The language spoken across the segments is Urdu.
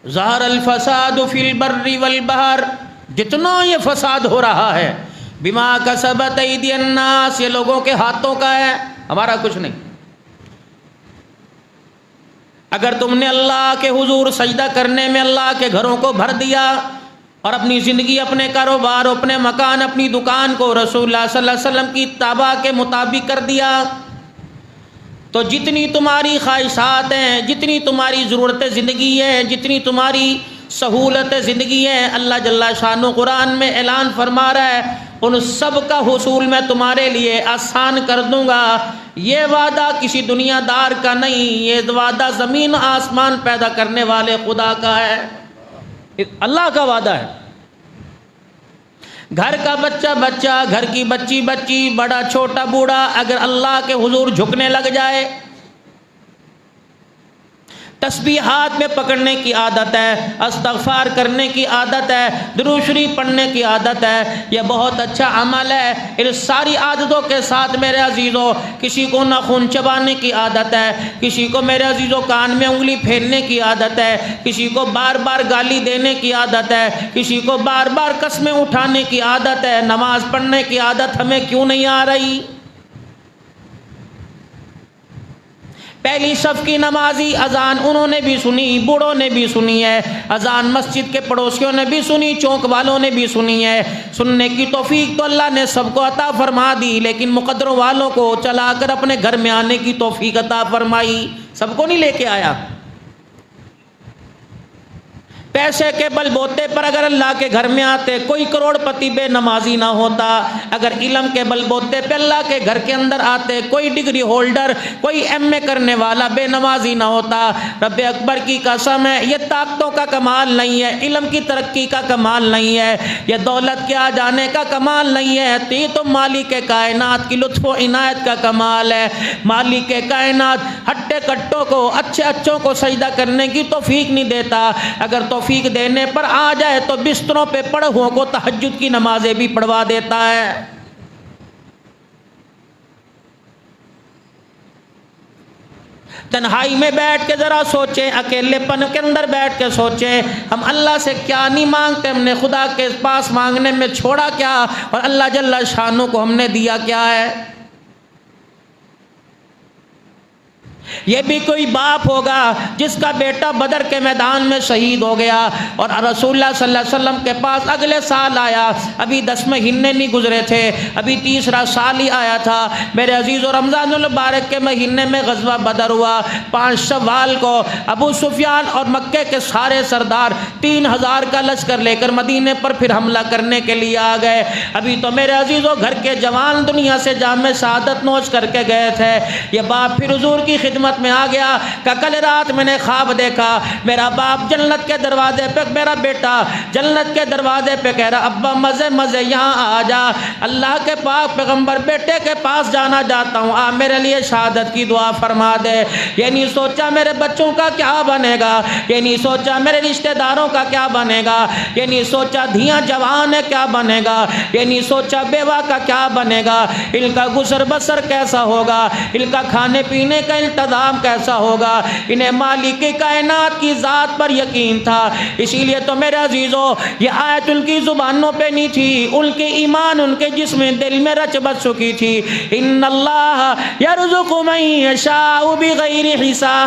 ظہر الفساد فی البر والبحر، جتنا یہ فساد ہو رہا ہے بما کسبت ایدی الناس، یہ لوگوں کے ہاتھوں کا ہے، ہمارا کچھ نہیں۔ اگر تم نے اللہ کے حضور سجدہ کرنے میں اللہ کے گھروں کو بھر دیا اور اپنی زندگی، اپنے کاروبار، اپنے مکان، اپنی دکان کو رسول اللہ صلی اللہ علیہ وسلم کی اتباع کے مطابق کر دیا، تو جتنی تمہاری خواہشات ہیں، جتنی تمہاری ضرورت زندگی ہے، جتنی تمہاری سہولت زندگی ہے، اللہ جل شانہ قرآن میں اعلان فرما رہا ہے ان سب کا حصول میں تمہارے لیے آسان کر دوں گا۔ یہ وعدہ کسی دنیا دار کا نہیں، یہ وعدہ زمین آسمان پیدا کرنے والے خدا کا ہے، اللہ کا وعدہ ہے۔ گھر کا بچہ، گھر کی بچی، بڑا چھوٹا بوڑھا اگر اللہ کے حضور جھکنے لگ جائے، تسبیحات میں پکڑنے کی عادت ہے، استغفار کرنے کی عادت ہے، درود شریف پڑھنے کی عادت ہے، یہ بہت اچھا عمل ہے۔ ان ساری عادتوں کے ساتھ میرے عزیزوں، کسی کو ناخن چبانے کی عادت ہے، کسی کو میرے عزیزوں کان میں انگلی پھیرنے کی عادت ہے، کسی کو بار بار گالی دینے کی عادت ہے، کسی کو بار بار قسمیں اٹھانے کی عادت ہے۔ نماز پڑھنے کی عادت ہمیں کیوں نہیں آ رہی؟ پہلی صف کی نمازی اذان انہوں نے بھی سنی، بوڑھوں نے بھی سنی ہے، اذان مسجد کے پڑوسیوں نے بھی سنی، چوک والوں نے بھی سنی ہے۔ سننے کی توفیق تو اللہ نے سب کو عطا فرما دی، لیکن مقدروں والوں کو چلا کر اپنے گھر میں آنے کی توفیق عطا فرمائی، سب کو نہیں لے کے آیا۔ پیسے کے بل بوتے پر اگر اللہ کے گھر میں آتے کوئی کروڑ پتی بے نمازی نہ ہوتا، اگر علم کے بل بوتے پہ اللہ کے گھر کے اندر آتے کوئی ڈگری ہولڈر، کوئی ایم اے کرنے والا بے نمازی نہ ہوتا۔ رب اکبر کی قسم ہے، یہ طاقتوں کا کمال نہیں ہے، علم کی ترقی کا کمال نہیں ہے، یہ دولت کے آ جانے کا کمال نہیں ہے، یہ تو مالک کائنات کی لطف و عنایت کا کمال ہے۔ مالک کائنات ہٹے کٹوں کو، اچھے اچھوں کو سجدہ کرنے کی توفیق نہیں دیتا، اگر توفیق دینے پر آ جائے تو بستروں پہ پڑے ہوں کو تہجد کی نمازیں بھی پڑھوا دیتا ہے۔ تنہائی میں بیٹھ کے ذرا سوچیں، اکیلے پن کے اندر بیٹھ کے سوچیں، ہم اللہ سے کیا نہیں مانگتے، ہم نے خدا کے پاس مانگنے میں چھوڑا کیا، اور اللہ جل شانہ کو ہم نے دیا کیا ہے۔ یہ بھی کوئی باپ ہوگا جس کا بیٹا بدر کے میدان میں شہید ہو گیا اور رسول اللہ صلی اللہ علیہ وسلم کے پاس اگلے سال آیا، ابھی 10 مہینے نہیں گزرے تھے، ابھی تیسرا سال ہی آیا تھا۔ میرے عزیز و رمضان المبارک کے مہینے میں غزوہ بدر ہوا، 5 شوال کو ابو سفیان اور مکے کے سارے سردار 3000 کا لشکر لے کر مدینے پر پھر حملہ کرنے کے لیے آ گئے۔ ابھی تو میرے عزیزو گھر کے جوان دنیا سے جام شہادت نوش کر کے گئے تھے، یہ باپ پھر حضور کی خدمت میں آ گیا کہ کل رات میں نے خواب دیکھا، میرا باپ جنت کے دروازے پہ، میرا بیٹا جنت کے دروازے پہ کہہ رہا ابا مزے مزے یہاں آ جا، اللہ کے پاک پیغمبر بیٹے کے پاس جانا چاہتا ہوں، آ میرے لیے شہادت کی دعا فرما دے۔ یہ نہیں سوچا میرے بچوں کا کیا بنے گا، یہ نہیں سوچا میرے رشتہ داروں کا کیا بنے گا، یہ نہیں سوچا دھیاں جوان ہے کیا بنے گا، یہ نہیں سوچا بیوہ کا کیا بنے گا، ان کا گزر بسر کیسا ہوگا، ان کا کھانے پینے کا انتظام کیسا ہوگا۔ انہیں مالک کائنات کی ذات پر یقین تھا، اسی لیے تو میرے عزیزو یہ آیت ان کی زبانوں پہ نہیں تھی، ان کے ایمان ان کے جسم دل میں رچ بس چکی تھی۔ ان اللہ یرزق من یشاء بغیر حساب،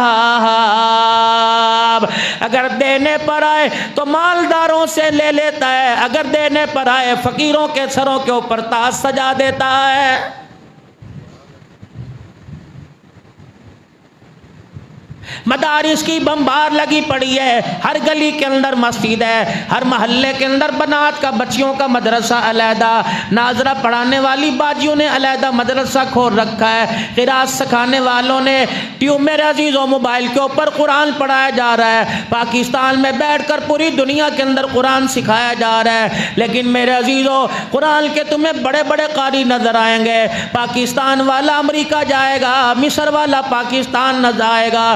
اگر دینے پر آئے تو مالداروں سے لے لیتا ہے، اگر دینے پر آئے فقیروں کے سروں کے اوپر تاج سجا دیتا ہے۔ مدارس کی بمبار لگی پڑی ہے، ہر گلی کے اندر مسجد ہے، ہر محلے کے اندر بنات کا بچیوں کا مدرسہ علیحدہ، ناظرہ پڑھانے والی باجیوں نے علیحدہ مدرسہ کھول رکھا ہے، قرات سکھانے والوں نے ٹیوب میرے عزیزوں موبائل کے اوپر قرآن پڑھایا جا رہا ہے، پاکستان میں بیٹھ کر پوری دنیا کے اندر قرآن سکھایا جا رہا ہے، لیکن میرے عزیزوں قرآن کے تمہیں بڑے بڑے قاری نظر آئیں گے، پاکستان والا امریکہ جائے گا، مصر والا پاکستان نہ جائے گا،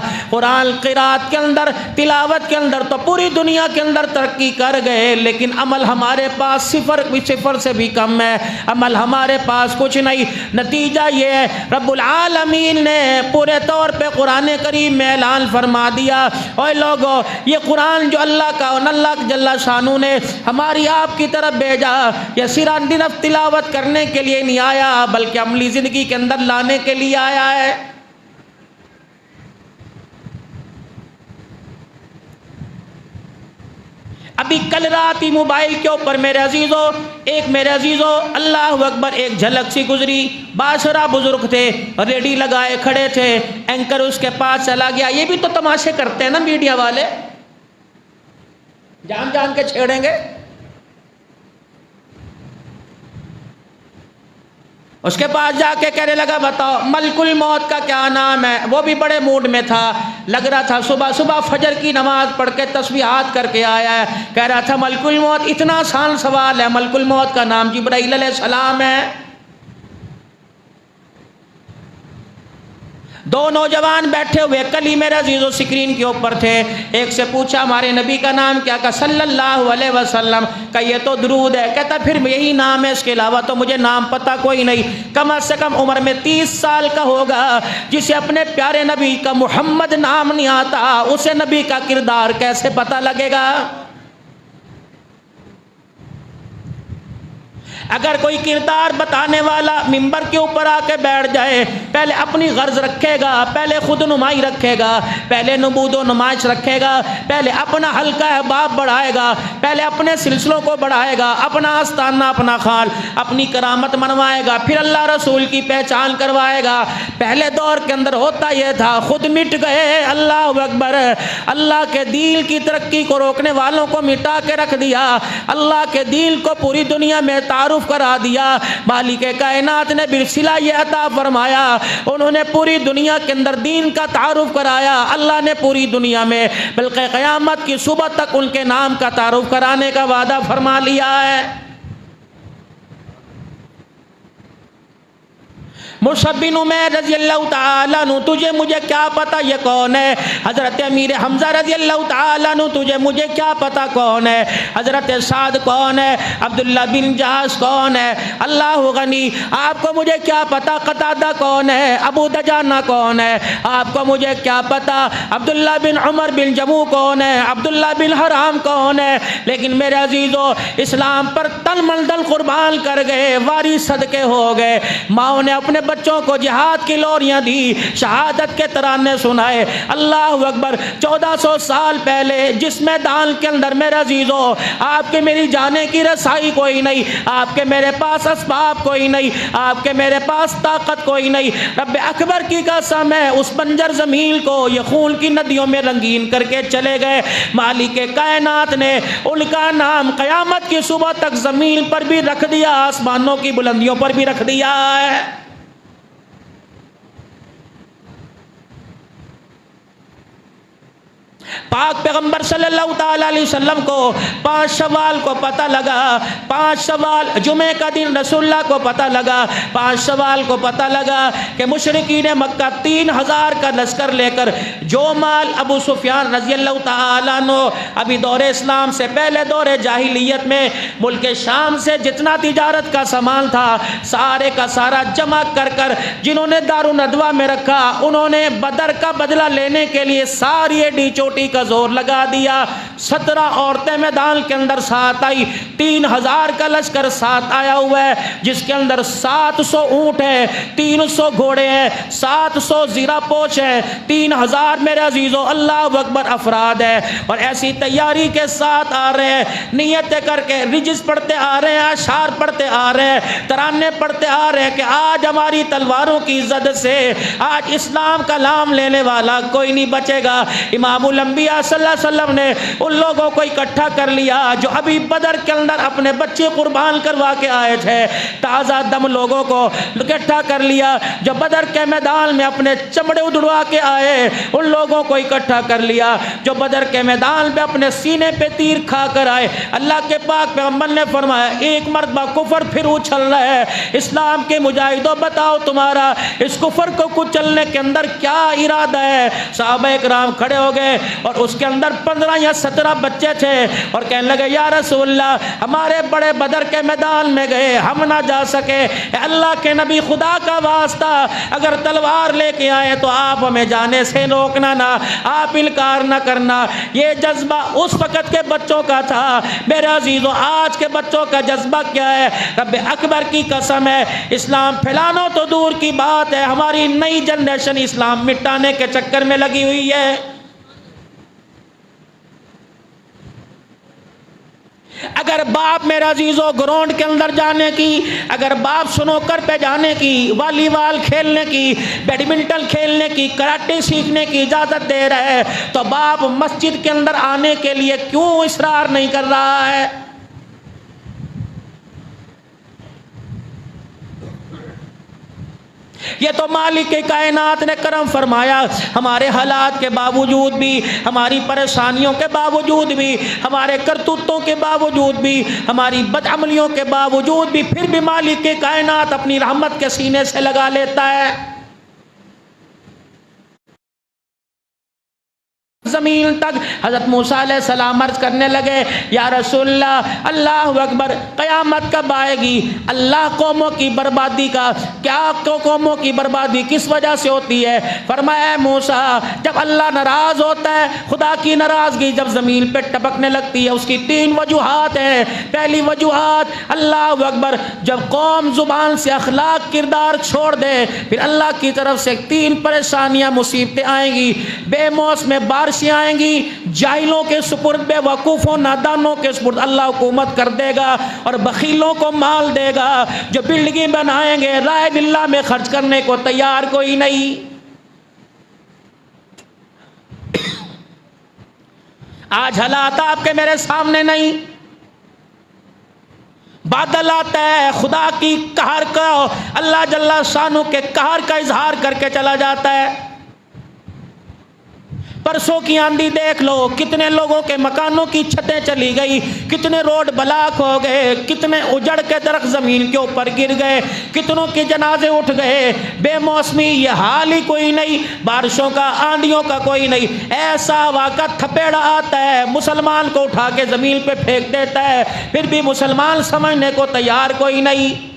قرآن قرات کے اندر، تلاوت کے اندر تو پوری دنیا کے اندر ترقی کر گئے، لیکن عمل ہمارے پاس صفر سے بھی کم ہے، عمل ہمارے پاس کچھ نہیں۔ نتیجہ یہ ہے رب العالمین نے پورے طور پہ قرآن کریم میں اعلان فرما دیا، اوے لوگو یہ قرآن جو اللہ کا اللہ جل شانہ نے ہماری آپ کی طرف بھیجا، یہ صرف تلاوت کرنے کے لیے نہیں آیا بلکہ عملی زندگی کے اندر لانے کے لیے آیا ہے۔ ابھی کل رات ہی موبائل کے اوپر میرے عزیزو اللہ اکبر ایک جھلک سی گزری، باشرہ بزرگ تھے، ریڈی لگائے کھڑے تھے، اینکر اس کے پاس چلا گیا۔ یہ بھی تو تماشے کرتے ہیں نا میڈیا والے، جان جان کے چھیڑیں گے۔ اس کے پاس جا کے کہنے لگا بتاؤ ملک الموت کا کیا نام ہے؟ وہ بھی بڑے موڈ میں تھا، لگ رہا تھا صبح فجر کی نماز پڑھ کے تسبیحات کر کے آیا ہے، کہہ رہا تھا ملک الموت اتنا آسان سوال ہے، ملک الموت کا نام جبرائیل علیہ السلام ہے۔ دو نوجوان بیٹھے ہوئے کل ہی میرے عزیزو سکرین کے اوپر تھے، ایک سے پوچھا ہمارے نبی کا نام کیا؟ کہا صلی اللہ علیہ وسلم۔ کہ یہ تو درود ہے، کہتا پھر یہی نام ہے، اس کے علاوہ تو مجھے نام پتہ کوئی نہیں۔ کم از کم عمر میں 30 سال کا ہوگا، جسے اپنے پیارے نبی کا محمد نام نہیں آتا، اسے نبی کا کردار کیسے پتہ لگے گا؟ اگر کوئی کردار بتانے والا ممبر کے اوپر آ کے بیٹھ جائے، پہلے اپنی غرض رکھے گا، پہلے خود نمائی رکھے گا، پہلے نبوت و نمائش رکھے گا، پہلے اپنا حلقہ احباب بڑھائے گا، پہلے اپنے سلسلوں کو بڑھائے گا، اپنا آستانہ، اپنا خال، اپنی کرامت منوائے گا، پھر اللہ رسول کی پہچان کروائے گا۔ پہلے دور کے اندر ہوتا یہ تھا، خود مٹ گئے، اللہ اکبر، اللہ کے دین کی ترقی کو روکنے والوں کو مٹا کے رکھ دیا، اللہ کے دین کو پوری دنیا میں تعارف کرا دیا۔ مالک کائنات نے بالصلہ یہ عطا فرمایا، انہوں نے پوری دنیا کے اندر دین کا تعارف کرایا، اللہ نے پوری دنیا میں بلکہ قیامت کی صبح تک ان کے نام کا تعارف کرانے کا وعدہ فرما لیا ہے۔ مصعب بن عمیر رضی اللہ تعالیٰ عنہ، تجھے مجھے کیا پتا یہ کون ہے؟ حضرت امیر حمزہ رضی اللہ تعالیٰ عنہ، تجھے مجھے کیا پتا کون ہے؟ حضرت سعد کون ہے؟ عبداللہ بن جہاز کون ہے؟ اللہ غنی، آپ کو مجھے کیا پتا قتادہ کون ہے؟ ابو دجانہ کون ہے؟ آپ کو مجھے کیا پتا عبداللہ بن عمر بن جموع کون ہے؟ عبداللہ بن حرام کون ہے؟ لیکن میرے عزیزو اسلام پر تن من دل قربان کر گئے، واری صدقے ہو گئے، ماؤں نے اپنے بچوں کو جہاد کی لوریاں دی، شہادت کے ترانے سنائے۔ اللہ اکبر، 1400 سال پہلے جس میدان کے اندر میرے عزیزو آپ کے میری جانے کی رسائی کوئی نہیں، آپ کے میرے پاس اسباب کوئی نہیں، آپ کے میرے پاس طاقت کوئی نہیں، رب اکبر کی قسم ہے اس بنجر زمین کو یہ خون کی ندیوں میں رنگین کر کے چلے گئے۔ مالک کائنات نے ان کا نام قیامت کی صبح تک زمین پر بھی رکھ دیا، آسمانوں کی بلندیوں پر بھی رکھ دیا ہے۔ پاک پیغمبر صلی اللہ تعالی علیہ وسلم کو 5 شوال کو پتہ لگا، 5 شوال جمعے کا دن رسول اللہ کو پتہ لگا، 5 شوال کو پتہ لگا کہ مشرکین مکہ 3000 کا لشکر لے کر جو مال ابو سفیان رضی اللہ تعالیٰ عنہ ابھی دور اسلام سے پہلے دور جاہلیت میں ملک شام سے جتنا تجارت کا سامان تھا سارے کا سارا جمع کر کر جنہوں نے دارالندوہ میں رکھا، انہوں نے بدر کا بدلہ لینے کے لیے ساری ایڈی چوٹی کا زور لگا دیا۔ 17 عورتیں میدان کے اندر ساتھ آئی، 3000 کا لشکر ساتھ آیا ہوا ہے، جس کے اندر 700 اونٹ ہے، 300 گھوڑے ہیں، 700 زیرہ پوش ہے، 3000 میرے عزیزو اللہ اکبر افراد ہے، اور ایسی تیاری کے ساتھ آ رہے ہیں، نیتیں کر کے رجز پڑھتے آ رہے ہیں، اشعار پڑھتے آ رہے ہیں، ترانے پڑھتے آ رہے ہیں کہ آج ہماری تلواروں کی زد سے آج اسلام کا نام لینے والا کوئی نہیں بچے گا۔ امام الانبیاء صلی اللہ علیہ وسلم نے ان لوگوں کو اکٹھا کر لیا جو ابھی بدر کے اندر اپنے بچے قربان کروا کے آئے تھے، تازہ دم لوگوں کو اکٹھا کر لیا، جو بدر کے میدان میں اپنے چمڑے اڑوا کے آئے ان لوگوں کو اکٹھا کر لیا، جو بدر کے میدان میں اپنے سینے پہ تیر کھا کر آئے۔ اللہ کے پاک پیغمبر نے فرمایا ایک مرتبہ کفر پھر اچھل رہا ہے، اسلام کے مجاہدوں بتاؤ تمہارا اس کفر کو کچلنے کے اندر کیا ارادہ ہے؟ صحابہ کرام کھڑے ہو گئے اور اس کے اندر 15 یا 17 بچے تھے اور کہنے لگے یا رسول اللہ ہمارے بڑے بدر کے میدان میں گئے ہم نہ جا سکے، اے اللہ کے نبی خدا کا واسطہ اگر تلوار لے کے آئے تو آپ ہمیں جانے سے روکنا نہ، آپ انکار نہ کرنا۔ یہ جذبہ اس وقت کے بچوں کا تھا۔ میرے عزیزوں آج کے بچوں کا جذبہ کیا ہے؟ رب اکبر کی قسم ہے اسلام پھیلانا تو دور کی بات ہے، ہماری نئی جنریشن اسلام مٹانے کے چکر میں لگی ہوئی ہے۔ اگر باپ میرا عزیزو گراؤنڈ کے اندر جانے کی، اگر باپ سنوکر پہ جانے کی، والی بال کھیلنے کی، بیڈمنٹن کھیلنے کی، کراٹے سیکھنے کی اجازت دے رہا ہے تو باپ مسجد کے اندر آنے کے لیے کیوں اصرار نہیں کر رہا ہے؟ یہ تو مالک کائنات نے کرم فرمایا، ہمارے حالات کے باوجود بھی، ہماری پریشانیوں کے باوجود بھی، ہمارے کرتوتوں کے باوجود بھی، ہماری بدعملیوں کے باوجود بھی، پھر بھی مالک کائنات اپنی رحمت کے سینے سے لگا لیتا ہے۔ زمین تک حضرت موسیٰ علیہ السلام عرض کرنے لگے یا رسول اللہ اللہ اکبر قیامت کب آئے گی؟ اللہ قوموں کی بربادی کا کیا قوموں کی بربادی کس وجہ سے ہوتی ہے؟ فرمایا اے موسیٰ جب اللہ ناراض ہوتا ہے، خدا کی ناراضگی جب زمین پہ ٹپکنے لگتی ہے اس کی 3 وجوہات ہیں۔ پہلی وجوہات اللہ اکبر جب قوم زبان سے اخلاق کردار چھوڑ دے پھر اللہ کی طرف سے 3 پریشانیاں مصیبتیں آئیں گی، بے موسم بارش آئیں گی، جاہلوں کے سپرد بے وقوفوں نادانوں کے سپرد اللہ حکومت کر دے گا اور بخیلوں کو مال دے گا، جو بلڈنگیں بنائیں گے رائے اللہ میں خرچ کرنے کو تیار کوئی نہیں۔ آج حالات آپ کے میرے سامنے نہیں، بادل آتا ہے خدا کی قہر کا، اللہ جل شانہ کے قہر کا اظہار کر کے چلا جاتا ہے۔ پرسوں کی آندھی دیکھ لو، کتنے لوگوں کے مکانوں کی چھتیں چلی گئی، کتنے روڈ بلاک ہو گئے، کتنے اجڑ کے درخت زمین کے اوپر گر گئے، کتنوں کے جنازے اٹھ گئے۔ بے موسمی یہ حال ہی کوئی نہیں، بارشوں کا آندھیوں کا کوئی نہیں، ایسا واقعہ تھپیڑا آتا ہے مسلمان کو اٹھا کے زمین پہ پھینک دیتا ہے، پھر بھی مسلمان سمجھنے کو تیار کوئی نہیں۔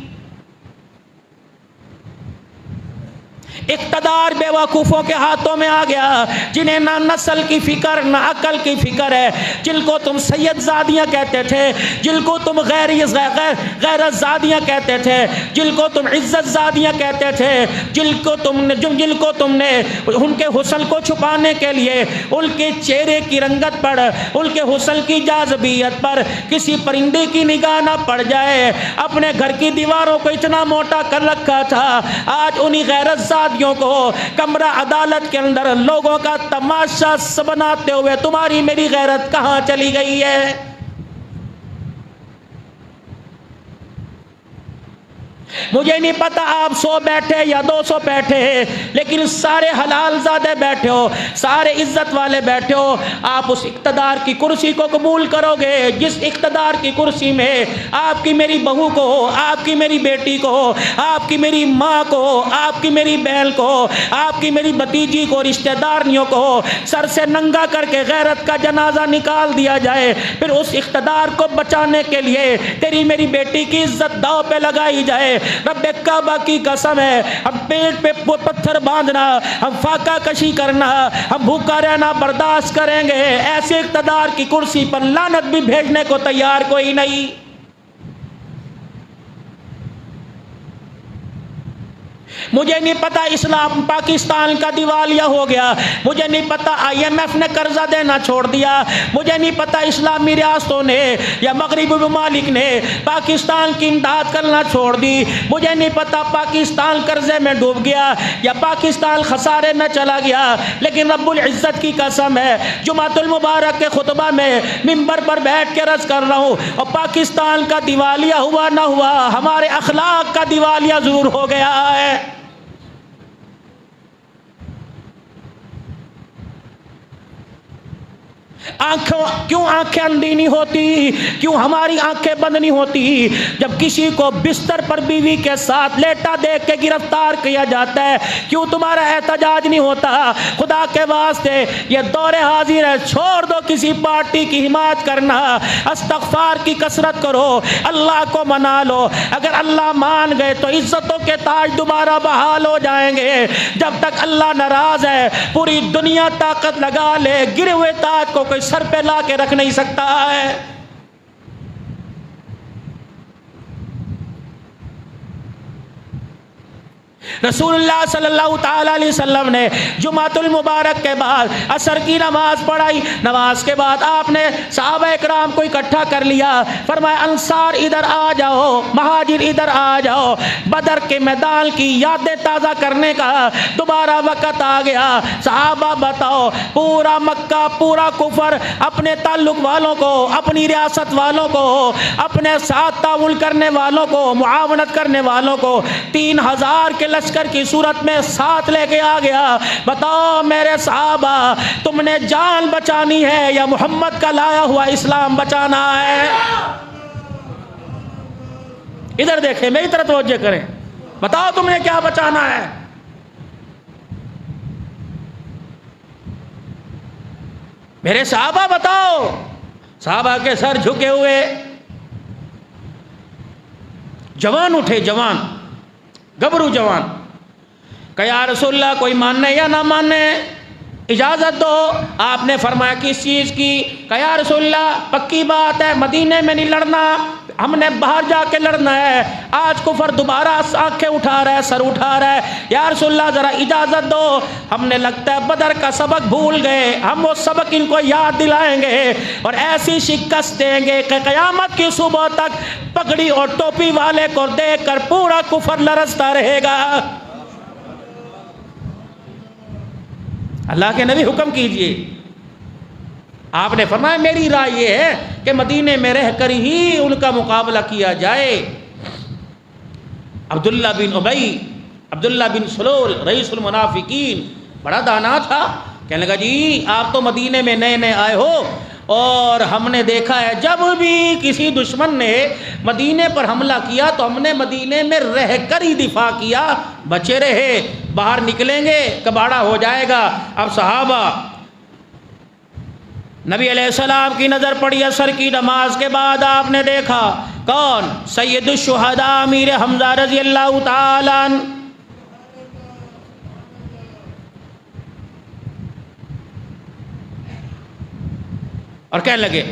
اقتدار بے وقوفوں کے ہاتھوں میں آ گیا، جنہیں نہ نسل کی فکر نہ عقل کی فکر ہے، جن کو تم سید زادیاں کہتے تھے، جن کو تم غیرت زادیاں کہتے تھے، جن کو تم عزت زادیاں کہتے تھے، جن کو تم نے ان کے حسن کو چھپانے کے لیے ان کے چہرے کی رنگت پر، ان کے حسن کی جاذبیت پر کسی پرندے کی نگاہ نہ پڑ جائے، اپنے گھر کی دیواروں کو اتنا موٹا کر رکھا تھا، آج انہی غیرت زادیوں کو کمرہ عدالت کے اندر لوگوں کا تماشا بناتے ہوئے تمہاری میری غیرت کہاں چلی گئی ہے؟ مجھے نہیں پتا آپ 100 بیٹھے یا 200 بیٹھے ہیں، لیکن سارے حلال زادے بیٹھے ہو، سارے عزت والے بیٹھے ہو، آپ اس اقتدار کی کرسی کو قبول کرو گے جس اقتدار کی کرسی میں آپ کی میری بہو کو، آپ کی میری بیٹی کو، آپ کی میری ماں کو، آپ کی میری بہن کو، آپ کی میری بھتیجی کو، رشتہ دارنیوں کو سر سے ننگا کر کے غیرت کا جنازہ نکال دیا جائے، پھر اس اقتدار کو بچانے کے لیے تیری میری بیٹی کی عزت داؤ پہ لگائی جائے۔ رب کعبہ کی قسم ہے، ہم پیٹ پہ پتھر باندھنا، ہم فاقہ کشی کرنا، ہم بھوکا رہنا برداشت کریں گے، ایسے اقتدار کی کرسی پر لعنت بھی بھیجنے کو تیار کوئی نہیں۔ مجھے نہیں پتا اسلام پاکستان کا دیوالیہ ہو گیا، مجھے نہیں پتا IMF نے قرضہ دینا چھوڑ دیا، مجھے نہیں پتا اسلامی ریاستوں نے یا مغربی ممالک نے پاکستان کی امداد کرنا چھوڑ دی، مجھے نہیں پتا پاکستان قرضے میں ڈوب گیا یا پاکستان خسارے میں چلا گیا، لیکن رب العزت کی قسم ہے جمعۃ المبارک کے خطبہ میں ممبر پر بیٹھ کے عرض کر رہا ہوں، اور پاکستان کا دیوالیہ ہوا نہ ہوا، ہمارے اخلاق کا دیوالیہ ضرور ہو گیا ہے۔ کیوں آنکھیں اندھی نہیں ہوتی، کیوں ہماری آنکھیں بند نہیں ہوتی جب کسی کو بستر پر بیوی کے ساتھ لیٹا دیکھ کے گرفتار کیا جاتا ہے؟ کیوں تمہارا احتجاج نہیں ہوتا؟ خدا کے واسطے یہ دور حاضر ہے، چھوڑ دو کسی پارٹی کی حمایت کرنا، استغفار کی کثرت کرو، اللہ کو منا لو، اگر اللہ مان گئے تو عزتوں کے تاج دوبارہ بحال ہو جائیں گے۔ جب تک اللہ ناراض ہے پوری دنیا طاقت لگا لے، گرے ہوئے تاج کو کوئی سر پہ لا کے رکھ نہیں سکتا ہے۔ رسول اللہ صلی اللہ تعالی علیہ وسلم نے جمعۃ المبارک کے بعد عصر کی نماز پڑھائی، نماز کے بعد آپ نے صحابہ اکرام کو اکٹھا کر لیا، فرمایا انصار ادھر آ جاؤ، مہاجر ادھر آ جاؤ، بدر کے میدان کی یادیں تازہ کرنے کا دوبارہ وقت آ گیا۔ صحابہ بتاؤ، پورا مکہ، پورا کفر اپنے تعلق والوں کو، اپنی ریاست والوں کو، اپنے ساتھ تعاون کرنے والوں کو، معاونت کرنے والوں کو 3000 کے لشکر کی صورت میں ساتھ لے کے آ گیا۔ بتاؤ میرے صحابہ، تم نے جان بچانی ہے یا محمد کا لایا ہوا اسلام بچانا ہے؟ ادھر دیکھیں، میری طرف توجہ کریں، بتاؤ تم نے کیا بچانا ہے؟ میرے صحابہ بتاؤ۔ صحابہ کے سر جھکے ہوئے، جوان اٹھے، جوان گبرو جوان، کہ یا رسول اللہ کوئی ماننے یا نہ ماننے اجازت دو۔ آپ نے فرمایا کس چیز کی؟ کہ یا رسول اللہ پکی بات ہے، مدینے میں نہیں لڑنا، ہم نے باہر جا کے لڑنا ہے۔ آج کفر دوبارہ آنکھیں اٹھا رہا ہے، سر اٹھا رہا ہے، یا رسول اللہ ذرا اجازت دو، ہم نے لگتا ہے بدر کا سبق بھول گئے، ہم وہ سبق ان کو یاد دلائیں گے اور ایسی شکست دیں گے کہ قیامت کی صبح تک پگڑی اور ٹوپی والے کو دیکھ کر پورا کفر لرزتا رہے گا۔ اللہ کے نبی حکم کیجئے۔ آپ نے فرمایا میری رائے یہ ہے کہ مدینے میں رہ کر ہی ان کا مقابلہ کیا جائے۔ عبداللہ بن ابی، عبداللہ بن سلول رئیس المنافقین، بڑا دانا تھا، کہنے لگا جی آپ تو مدینے میں نئے نئے آئے ہو اور ہم نے دیکھا ہے جب بھی کسی دشمن نے مدینے پر حملہ کیا تو ہم نے مدینے میں رہ کر ہی دفاع کیا، بچے رہے، باہر نکلیں گے کباڑا ہو جائے گا۔ اب صحابہ، نبی علیہ السلام کی نظر پڑی عصر کی نماز کے بعد، آپ نے دیکھا کون؟ سید الشہداء امیر حمزہ رضی اللہ تعالی عنہ، اور کہنے لگے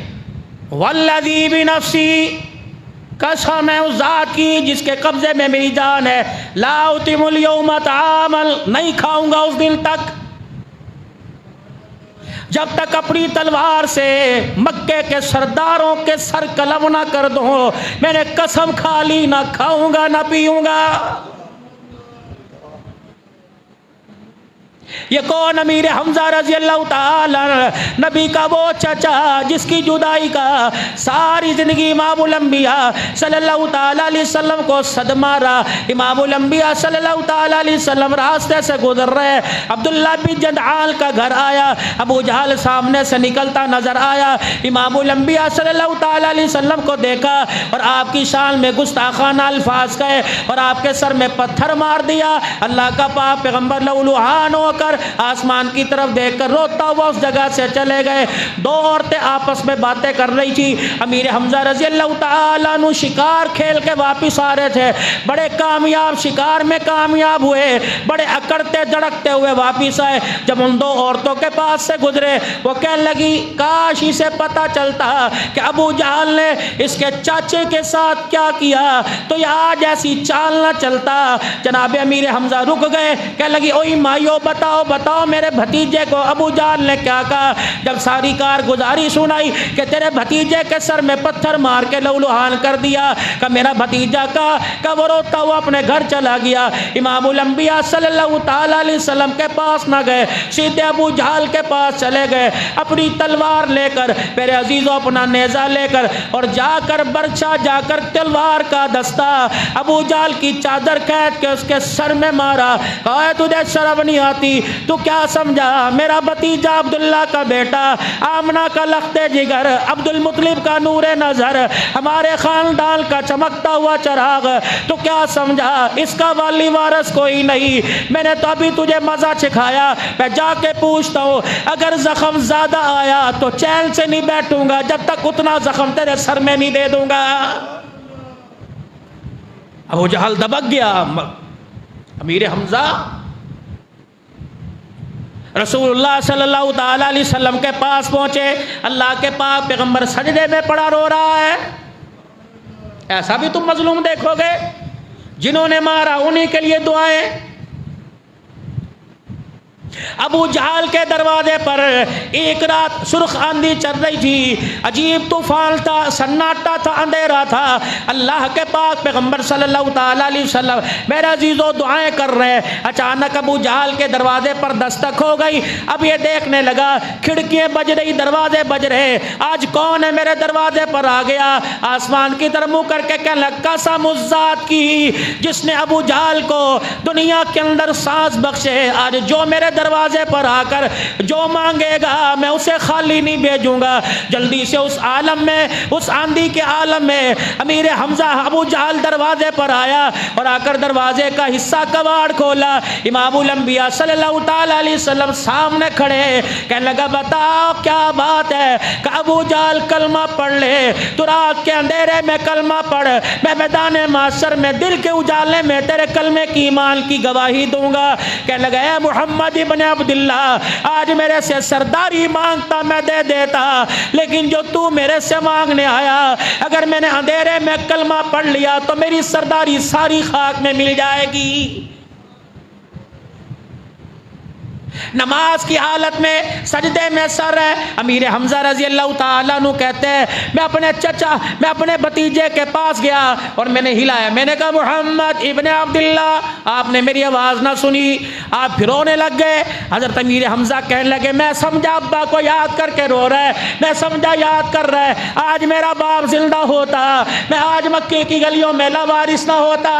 والذی بنفسی، قسم ہے اس ذات کی جس کے قبضے میں میری جان ہے، لا اتم اليوم طعاما، نہیں کھاؤں گا اس دن تک جب تک اپنی تلوار سے مکے کے سرداروں کے سر قلم نہ کر دوں۔ میں نے قسم کھا لی، نہ کھاؤں گا نہ پیوں گا۔ یہ کون؟ امیر حمزہ رضی اللہ تعالی عنہ، نبی کا وہ چچا جس کی جدائی کا ساری زندگی امام الانبیاء صلی اللہ تعالی علیہ وسلم کو صدمہ رہا۔ امام الانبیاء صلی اللہ تعالی علیہ وسلم راستے سے گزر رہے، عبداللہ بن جدعان کا گھر آیا، ابو جہل سامنے سے نکلتا نظر آیا، امام الانبیاء صلی اللہ تعالی علیہ وسلم کو دیکھا اور آپ کی شان میں گستاخانہ الفاظ کہے اور آپ کے سر میں پتھر مار دیا۔ اللہ کا پاک پیغمبر لہولہان ہو کر آسمان کی طرف دیکھ کر روتا ہوا اس جگہ سے چلے گئے۔ دو عورتیں آپس میں باتیں کر رہی تھی۔ امیر حمزہ رضی اللہ تعالیٰ عنہ شکار کھیل کے واپس آ رہے تھے، بڑے کامیاب شکار میں کامیاب ہوئے، بڑے اکڑتے دڑکتے ہوئے واپس آئے۔ جب ان دو عورتوں کے پاس سے گزرے، وہ کہنے لگی کاش اسے پتہ چلتا کہ ابو جہل نے اس کے چاچے کے ساتھ کیا کیا تو یہ آج ایسی چال نہ چلتا۔ جناب امیر حمزہ رک گئے، کہنے لگی اوئی مائیو بتاؤ بتاؤ میرے بھتیجے کو ابو جہل نے کیا کہا۔ جب ساری کارگزاری سنائی کہ تیرے بھتیجے کے سر میں پتھر مار کے لہولہان کر دیا، کہ میرا بھتیجا کا وہ روتا ہوا اپنے گھر چلا گیا۔ امام الانبیاء صلی اللہ تعالی علیہ وسلم کے پاس نہ گئے، سیدھے ابو جہل کے پاس چلے گئے، اپنی تلوار لے کر، میرے عزیزوں اپنا نیزہ لے کر، اور جا کر برچھا جا کر تلوار کا دستہ ابو جہل کی چادر کھینچ کے اس کے سر میں مارا۔ کہا تجھے شرم نہیں آتی؟ تو کیا سمجھا میرا بھتیجا عبداللہ کا بیٹا، آمنہ کا لخت جگر، عبد المطلب کا نور نظر، ہمارے خاندان کا چمکتا ہوا چراغ، تو کیا سمجھا اس کا والی وارث کوئی نہیں؟ میں نے تو ابھی تجھے مزہ چکھایا، میں جا کے پوچھتا ہوں اگر زخم زیادہ آیا تو چین سے نہیں بیٹھوں گا جب تک اتنا زخم تیرے سر میں نہیں دے دوں گا۔ ابو جہل دبک گیا۔ امیر حمزہ رسول اللہ صلی اللہ تعالی علیہ وسلم کے پاس پہنچے، اللہ کے پاک پیغمبر سجدے میں پڑا رو رہا ہے۔ ایسا بھی تم مظلوم دیکھو گے؟ جنہوں نے مارا انہی کے لیے دعائیں۔ ابو جہل کے دروازے پر ایک رات سرخ آندھی چل رہی تھی، عجیب طوفان تھا، سناٹا تھا، اندھیرا تھا۔ اللہ کے پاک پیغمبر صلی اللہ تعالی علیہ وسلم میرے عزیزوں دعائیں کر رہے ہیں۔ اچانک ابو جہل کے دروازے پر دستک ہو گئی۔ اب یہ دیکھنے لگا کھڑکیاں بج رہی، دروازے بج رہے، آج کون ہے میرے دروازے پر آ گیا؟ آسمان کی طرف منہ کر کے کہنے لگا قسم اس ذات کی جس نے ابو جہل کو دنیا کے اندر سانس بخشے، آج جو میرے دروازے پر آ کر جو مانگے گا میں اسے خالی نہیں بھیجوں گا۔ جلدی سے اس عالم میں، اس آندھی کے عالم میں امیر حمزہ ابو جہل دروازے پر آیا اور آ کر دروازے کا حصہ کباڑ کھولا۔ امام الانبیاء صلی اللہ تعالی علیہ وسلم سامنے کھڑے، کہنے لگا بتاؤ کیا بات ہے؟ کہ ابو جہل کلمہ پڑھ لے، تو رات کے اندھیرے میں کلمہ پڑھ، میں میدان محشر میں دل کے اجالے میں تیرے کلمے کی ایمان کی گواہی دوں گا۔ کہنے لگا اے محمد ابن عبداللہ، آج میرے سے سرداری مانگتا میں دے دیتا، لیکن جو تو میرے سے مانگنے آیا، اگر میں نے اندھیرے میں کلمہ پڑھ لیا تو میری سرداری ساری خاک میں مل جائے گی۔ نماز کی حالت میں سجدے میں سر ہے، امیر حمزہ رضی اللہ تعالیٰ عنہ کہتے ہیں میں اپنے چچا، میں اپنے بھتیجے کے پاس گیا اور میں نے ہلایا، میں نے کہا محمد ابن عبداللہ، آپ نے میری آواز نہ سنی، آپ پھر رونے لگ گئے۔ حضرت امیر حمزہ کہنے لگے میں سمجھا ابا کو یاد کر کے رو رہا ہے، میں سمجھا یاد کر رہا ہے، آج میرا باپ زندہ ہوتا، میں آج مکے کی گلیوں میں لاوارث نہ ہوتا۔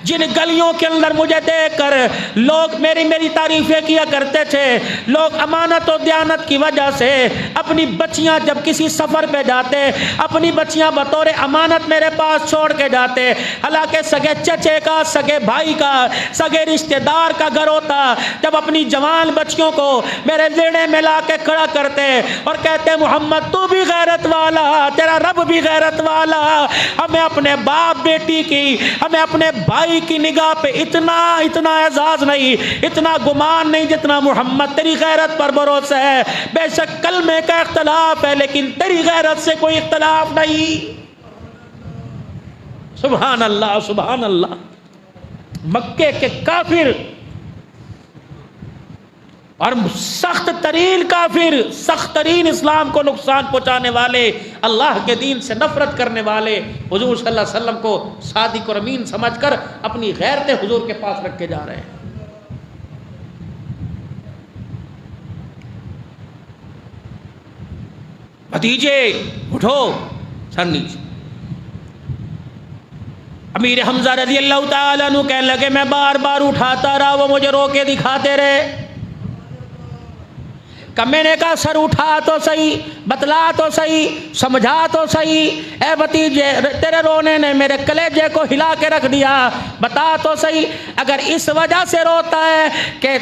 جن گلیوں کے اندر مجھے دیکھ کر لوگ میری تعریفیں کیا کرتے تھے، لوگ امانت و دیانت کی وجہ سے اپنی بچیاں جب کسی سفر پہ جاتے، اپنی بچیاں بطور امانت میرے پاس چھوڑ کے جاتے، حالانکہ سگے چچے کا، سگے بھائی کا، سگے رشتہ دار کا گھر ہوتا، جب اپنی جوان بچیوں کو میرے لیڑے میں لا کے کھڑا کرتے اور کہتے محمد تو بھی غیرت والا، تیرا رب بھی غیرت والا، ہمیں اپنے باپ بیٹی کی، ہمیں اپنے بھائی کی نگاہ پہ اتنا اعزاز نہیں، اتنا گمان نہیں جتنا محمد تیری غیرت پر بھروسہ ہے۔ بے شک کلمے کا اختلاف ہے لیکن تیری غیرت سے کوئی اختلاف نہیں۔ سبحان اللہ سبحان اللہ۔ مکے کے کافر اور سخت ترین کافر، سخت ترین اسلام کو نقصان پہنچانے والے، اللہ کے دین سے نفرت کرنے والے حضور صلی اللہ علیہ وسلم کو صادق اور امین سمجھ کر اپنی غیرت حضور کے پاس رکھ کے جا رہے ہیں۔ بھتیجے اٹھو، سر نیچے۔ امیر حمزہ رضی اللہ تعالیٰ عنہ کہنے لگے میں بار بار اٹھاتا رہا، وہ مجھے رو کے دکھاتے رہے۔ کہ میں نے کہا سر اٹھا تو صحیح، بتلا تو صحیح، سمجھا تو صحیح، اے بھتیجے تیرے رونے نے میرے کلیجے کو ہلا کے رکھ دیا، بتا تو صحیح اگر اس وجہ سے روتا ہے کہ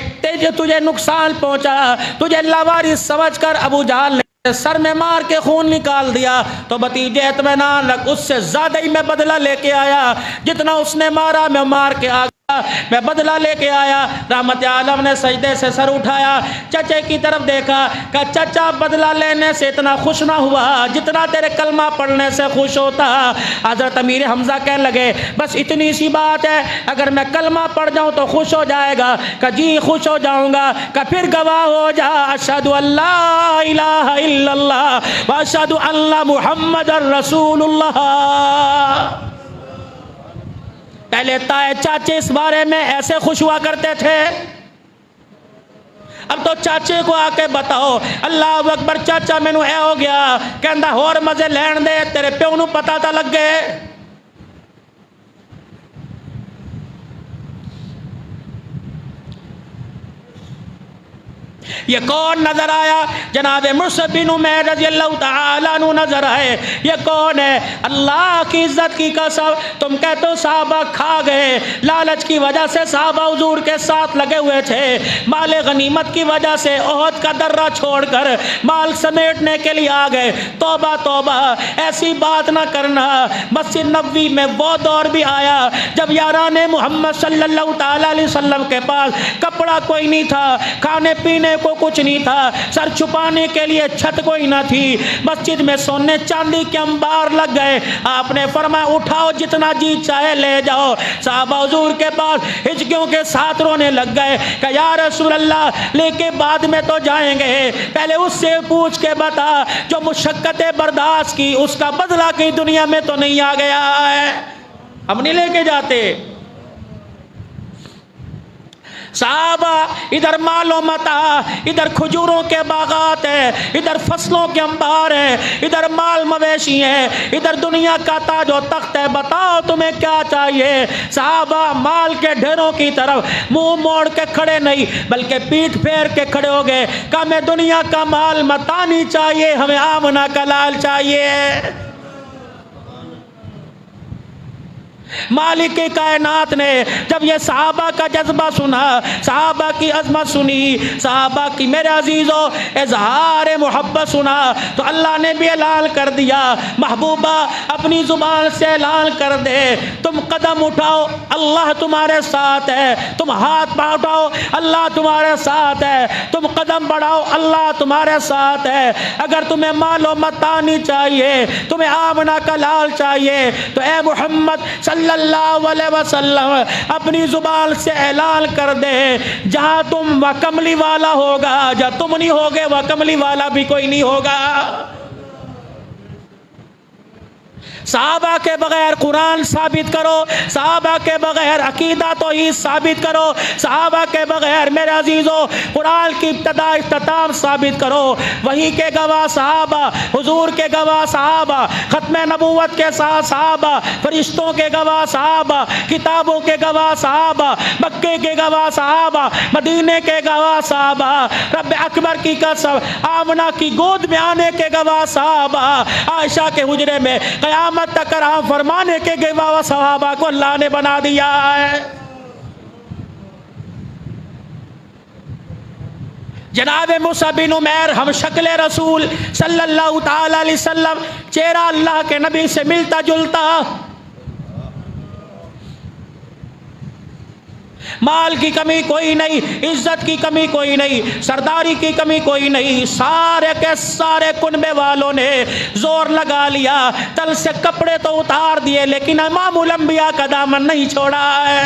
تجھے نقصان پہنچا، تجھے لاوارث سمجھ کر ابو جہل نے سر میں مار کے خون نکال دیا، تو بھتیجے اطمینان رکھ اس سے زیادہ ہی میں بدلہ لے کے آیا، جتنا اس نے مارا میں مار کے آ گیا، میں بدلہ لے کے آیا۔ رحمت عالم نے سجدے سے سر اٹھایا، چچے کی طرف دیکھا کہ چچا بدلہ لینے سے اتنا خوش نہ ہوا جتنا تیرے کلمہ پڑھنے سے خوش ہوتا۔ حضرت امیر حمزہ کہنے لگے بس اتنی سی بات ہے، اگر میں کلمہ پڑھ جاؤں تو خوش ہو جائے گا؟ کہ جی خوش ہو جاؤں گا۔ کہ پھر گواہ ہو جا اشہد ان لا الہ الا اللہ واشہد ان محمد رسول اللہ۔ پہلے تائے چاچے اس بارے میں ایسے خوش ہوا کرتے تھے، اب تو چاچے کو آ کے بتاؤ اللہ اکبر چاچا مینوں اے ہو گیا، کہندا ہور مزے لین دے، تیرے پیو نوں پتہ تا لگے۔ یہ کون نظر آیا؟ جناب مصعب بن عمیر رضی اللہ تعالیٰ عنہ نظر آئے۔ یہ کون ہے؟ اللہ کی عزت کی قسم تم کہتے ہو صحابہ کھا گئے، لالچ کی وجہ سے صحابہ حضور کے ساتھ لگے ہوئے تھے، مال غنیمت کی وجہ سے احد کا درہ چھوڑ کر مال سمیٹنے کے لیے آ گئے۔ توبہ توبہ، ایسی بات نہ کرنا۔ مسجد نبوی میں وہ دور بھی آیا جب یاران محمد صلی اللہ تعالیٰ علیہ وسلم کے پاس کپڑا کوئی نہیں تھا، کھانے پینے کو کچھ نہیں تھا، سر چھپانے کے لیے چھت کوئی نہ تھی، مسجد میں سونے چاندی کے انبار لگ گئے۔ آپ نے فرمایا اٹھاؤ جتنا جی چاہے لے جاؤ۔ صحابہ حضور کے پاس ہچکیوں کے ساتھ رونے لگ گئے کہ یا رسول اللہ لے کے بعد میں تو جائیں گے، پہلے اس سے پوچھ کے بتا جو مشقتیں برداشت کی اس کا بدلہ کی دنیا میں تو نہیں آ گیا ہے، ہم نہیں لے کے جاتے۔ صحابہ ادھر مال و متاع، ادھر کھجوروں کے باغات ہیں، ادھر فصلوں کے انبار ہیں، ادھر مال مویشی ہیں، ادھر دنیا کا تاج و تخت ہے، بتاؤ تمہیں کیا چاہیے؟ صحابہ مال کے ڈھیروں کی طرف منہ موڑ کے کھڑے نہیں بلکہ پیٹھ پھیر کے کھڑے ہو گئے کہ ہمیں دنیا کا مال متاع نہیں چاہیے، ہمیں آمنہ کا لال چاہیے۔ مالک کائنات نے جب یہ صحابہ کا جذبہ سنا، صحابہ کی عظمت سنی، صحابہ کی میرے عزیزو اظہار محبت سنا، تو اللہ نے بھی اعلان کر دیا، محبوبہ اپنی زبان سے اعلان کر دے، تم قدم اٹھاؤ اللہ تمہارے ساتھ ہے، تم ہاتھ اٹھاؤ اللہ تمہارے ساتھ ہے، تم قدم بڑھاؤ اللہ تمہارے ساتھ ہے۔ اگر تمہیں مال و متاع نہیں چاہیے، تمہیں آمنہ کا لال چاہیے، تو اے محمد صلی اللہ علیہ وسلم اپنی زبان سے اعلان کر دے، جہاں تم وہ کملی والا ہوگا، جہاں تم نہیں ہوگے وہ کملی والا بھی کوئی نہیں ہوگا۔ صحابہ کے بغیر قرآن ثابت کرو، صحابہ کے بغیر عقیدہ توحید ثابت کرو، صحابہ کے بغیر میرے عزیزو قرآن کی ابتدا اختتام ثابت کرو۔ وحی کے گواہ صحابہ، حضور کے گواہ صحابہ، ختم نبوت کے ساتھ صحابہ، فرشتوں کے گواہ صحابہ، کتابوں کے گواہ صحابہ، مکے کے گواہ صحابہ، مدینے کے گواہ صحابہ، رب اکبر کی قسم آمنہ کی گود میں آنے کے گواہ صحابہ، عائشہ کے حجرے میں قیامت تک آرام فرمانے کے گواہ صحابہ کو اللہ نے بنا دیا ہے۔ جناب مصعب بن عمیر ہم شکل رسول صلی اللہ تعالی علیہ وسلم، چہرہ اللہ کے نبی سے ملتا جلتا، مال کی کمی کوئی نہیں، عزت کی کمی کوئی نہیں، سرداری کی کمی کوئی نہیں، سارے کے سارے کنبے والوں نے زور لگا لیا، تل سے کپڑے تو اتار دیے لیکن امام الانبیاء کا دامن نہیں چھوڑا ہے۔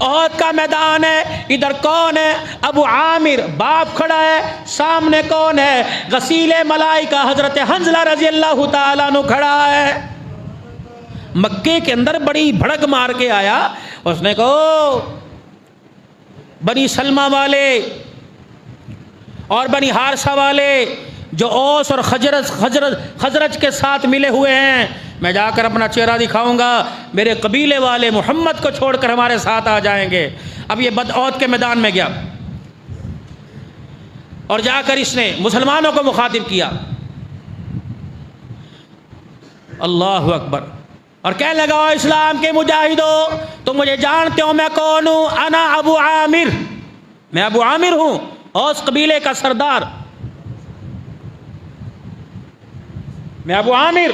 احد کا میدان ہے، ادھر کون ہے؟ ابو عامر باپ کھڑا ہے، سامنے کون ہے؟ غسیل ملائکہ حضرت حنظلہ رضی اللہ تعالیٰ عنہ کھڑا ہے۔ مکے کے اندر بڑی بھڑک مار کے آیا، اس نے کہو بنی سلمہ والے اور بنی حارثہ والے جو اوس اور خزرج کے ساتھ ملے ہوئے ہیں، میں جا کر اپنا چہرہ دکھاؤں گا، میرے قبیلے والے محمد کو چھوڑ کر ہمارے ساتھ آ جائیں گے۔ اب یہ بدعود کے میدان میں گیا اور جا کر اس نے مسلمانوں کو مخاطب کیا، اللہ اکبر، اور کہنے لگا اسلام کے مجاہدوں، تم مجھے جانتے ہو میں کون ہوں؟ انا ابو عامر، میں ابو عامر ہوں، اوس قبیلے کا سردار، میں ابو عامر۔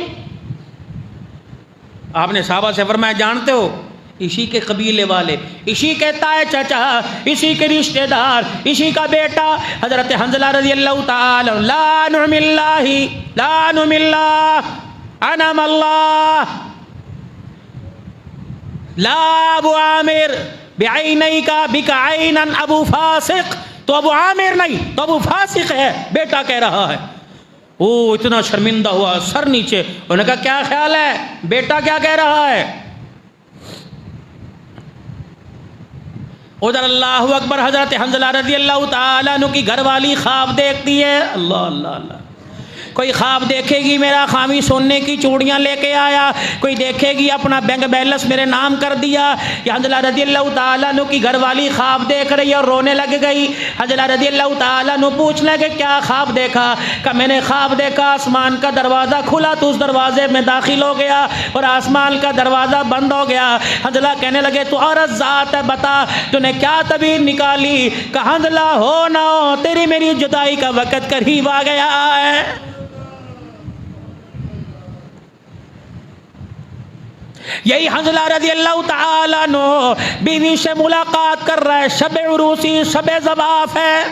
آپ نے صحابہ سے فرمایا جانتے ہو؟ اسی کے قبیلے والے، اسی کے تائے چچا، اسی کے رشتہ دار، اسی کا بیٹا حضرت حنظلہ رضی اللہ تعالی لا نعم اللہ لا نعم اللہ انعم اللہ لا ابو عامر بعینی کا بک عینا ابو فاسق، تو ابو عامر نہیں تو ابو فاسق ہے، بیٹا کہہ رہا ہے۔ وہ اتنا شرمندہ ہوا، سر نیچے، انہوں نے کہا کیا خیال ہے، بیٹا کیا کہہ رہا ہے؟ ادھر اللہ اکبر، حضرت حنظلہ رضی اللہ تعالیٰ عنہ کی گھر والی خواب دیکھتی ہے، اللہ اللہ اللہ، کوئی خواب دیکھے گی میرا خامی سونے کی چوڑیاں لے کے آیا، کوئی دیکھے گی اپنا بینک بیلنس میرے نام کر دیا۔ کہ حنظلہ رضی اللہ تعالیٰ عنہ کی گھر والی خواب دیکھ رہی اور رونے لگ گئی۔ حنظلہ رضی اللہ تعالیٰ عنہ پوچھنے کہ کیا خواب دیکھا؟ کہ میں نے خواب دیکھا آسمان کا دروازہ کھلا تو اس دروازے میں داخل ہو گیا اور آسمان کا دروازہ بند ہو گیا۔ حنظلہ کہنے لگے تو عورت ذات ہے، بتا تو نے کیا تعبیر نکالی؟ کہ حنظلہ ہو نہ ہو تیری میری جدائی کا وقت قریب آ گیا ہے۔ یہی حنظلہ رضی اللہ تعالیٰ عنہ بیوی سے ملاقات کر رہا ہے، شب عروسی شب زواف ہے،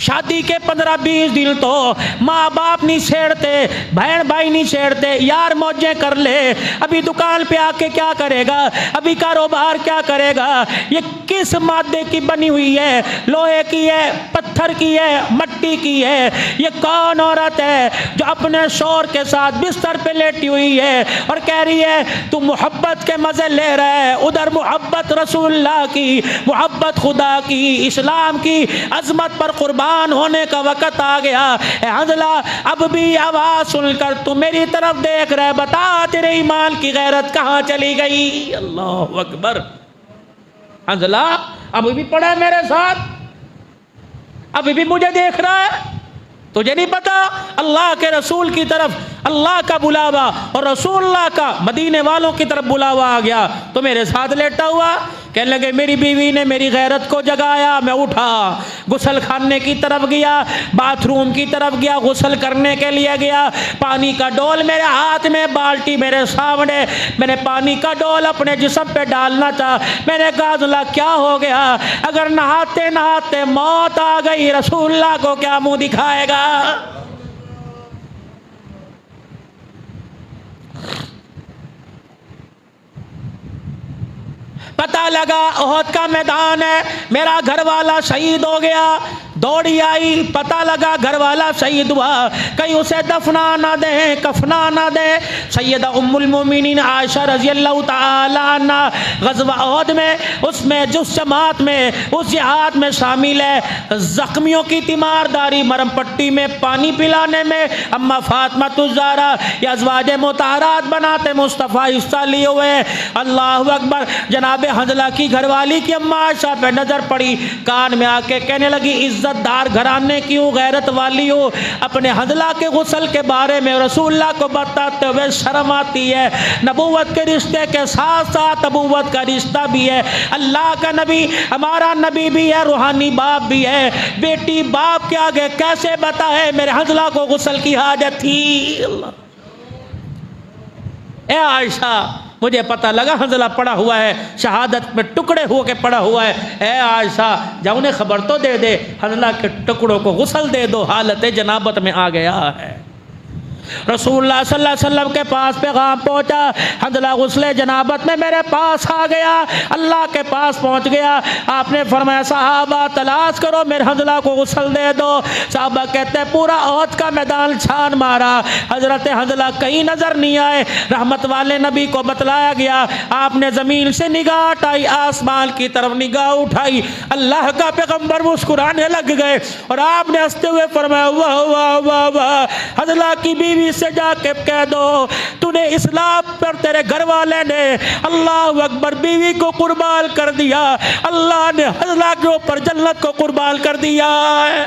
شادی کے 15-20 دن تو ماں باپ نہیں چھیڑتے، بہن بھائی نہیں چھیڑتے، یار موجیں کر لے، ابھی دکان پہ آ کے کیا کرے گا، ابھی کاروبار کیا کرے گا، یہ کس مادے کی بنی ہوئی ہے، لوہے کی ہے، پتھر کی ہے، مٹی کی ہے، یہ کون عورت ہے جو اپنے شوہر کے ساتھ بستر پہ لیٹی ہوئی ہے اور کہہ رہی ہے تو محبت کے مزے لے رہا ہے، ادھر محبت رسول اللہ کی، محبت خدا کی، اسلام کی عظمت پر قربان ہونے کا وقت آ گیا۔ اے حنظلہ اب بھی آواز سن کر تو میری طرف دیکھ رہے، بتا تیرے ایمان کی غیرت کہاں چلی گئی؟ اللہ اکبر۔ حنظلہ اب بھی پڑا ہے میرے ساتھ، ابھی بھی مجھے دیکھ رہا ہے، تجھے نہیں پتا اللہ کے رسول کی طرف اللہ کا بلاوا اور رسول اللہ کا مدینے والوں کی طرف بلاوا آ گیا تو میرے ساتھ لیٹا ہوا۔ کہنے لگے میری بیوی نے میری غیرت کو جگایا، میں اٹھا، غسل خانے کی طرف گیا، باتھ روم کی طرف گیا، غسل کرنے کے لیے گیا، پانی کا ڈول میرے ہاتھ میں، بالٹی میرے سامنے، میں نے پانی کا ڈول اپنے جسم پہ ڈالنا تھا، میں نے کہا حنظلہ کیا ہو گیا؟ اگر نہاتے نہاتے موت آ گئی رسول اللہ کو کیا منہ دکھائے گا؟ پتہ لگا احد کا میدان ہے، میرا گھر والا شہید ہو گیا، دوڑی آئی، پتہ لگا گھر والا شہید ہوا، کہیں اسے دفنا نہ دیں، کفنا نہ دیں۔ سیدہ ام المومنین عائشہ رضی اللہ تعالی عنہ غزوہ احد میں، اس میں جس جماعت میں اس جہاد میں شامل ہے، زخمیوں کی تیمارداری، مرم پٹی میں پانی پلانے میں اما فاطمہ الزہرا یا ازواج مطہرات بناتے مصطفیٰ حصہ لیے ہوئے۔ اللہ اکبر۔ جناب حنظلہ کی گھر والی کی اما عائشہ پہ نظر پڑی، کان میں آ کے کہنے لگی عزت دار گھرانے کی ہوں، غیرت والی ہو، اپنے حنظلہ کے غسل کے بارے میں رسول اللہ کو بتاتے ہوئے شرم آتی ہے۔ نبوت کے رشتے کے ساتھ ساتھ نبوت کا رشتہ بھی ہے، اللہ کا نبی ہمارا نبی بھی ہے، روحانی باپ بھی ہے، بیٹی باپ کے آگے کیسے بتائے میرے حنظلہ کو غسل کی حاجت تھی؟ اللہ، اے عائشہ مجھے پتہ لگا حنظلہ پڑا ہوا ہے، شہادت میں ٹکڑے ہو کے پڑا ہوا ہے، اے عائشہ جا انہیں خبر تو دے دے، حنظلہ کے ٹکڑوں کو غسل دے دو، حالت جنابت میں آ گیا ہے۔ رسول اللہ صلی اللہ علیہ وسلم کے پاس پیغام پہنچا، حنظلہ غسل جنابت میں میرے پاس آ گیا، اللہ کے پاس پہنچ گیا۔ آپ نے فرمایا صحابہ تلاش کرو میرے حنظلہ کو غسل دے دو۔ صحابہ کہتے ہیں پورا احد کا میدان چھان مارا، حضرت حنظلہ کہیں نظر نہیں آئے۔ رحمت والے نبی کو بتلایا گیا، آپ نے زمین سے نگاہ اٹھائی، آسمان کی طرف نگاہ اٹھائی، اللہ کا پیغمبر مسکرانے لگ گئے اور آپ نے ہنستے ہوئے فرمایا واہ واہ واہ واہ، حنظلہ کی بیوی سے جا کے کہہ دو تو نے اسلام پر تیرے گھر والے نے اللہ اکبر بیوی کو قربان کر دیا، اللہ نے حنظلہ کے اوپر جنت کو قربان کر دیا ہے۔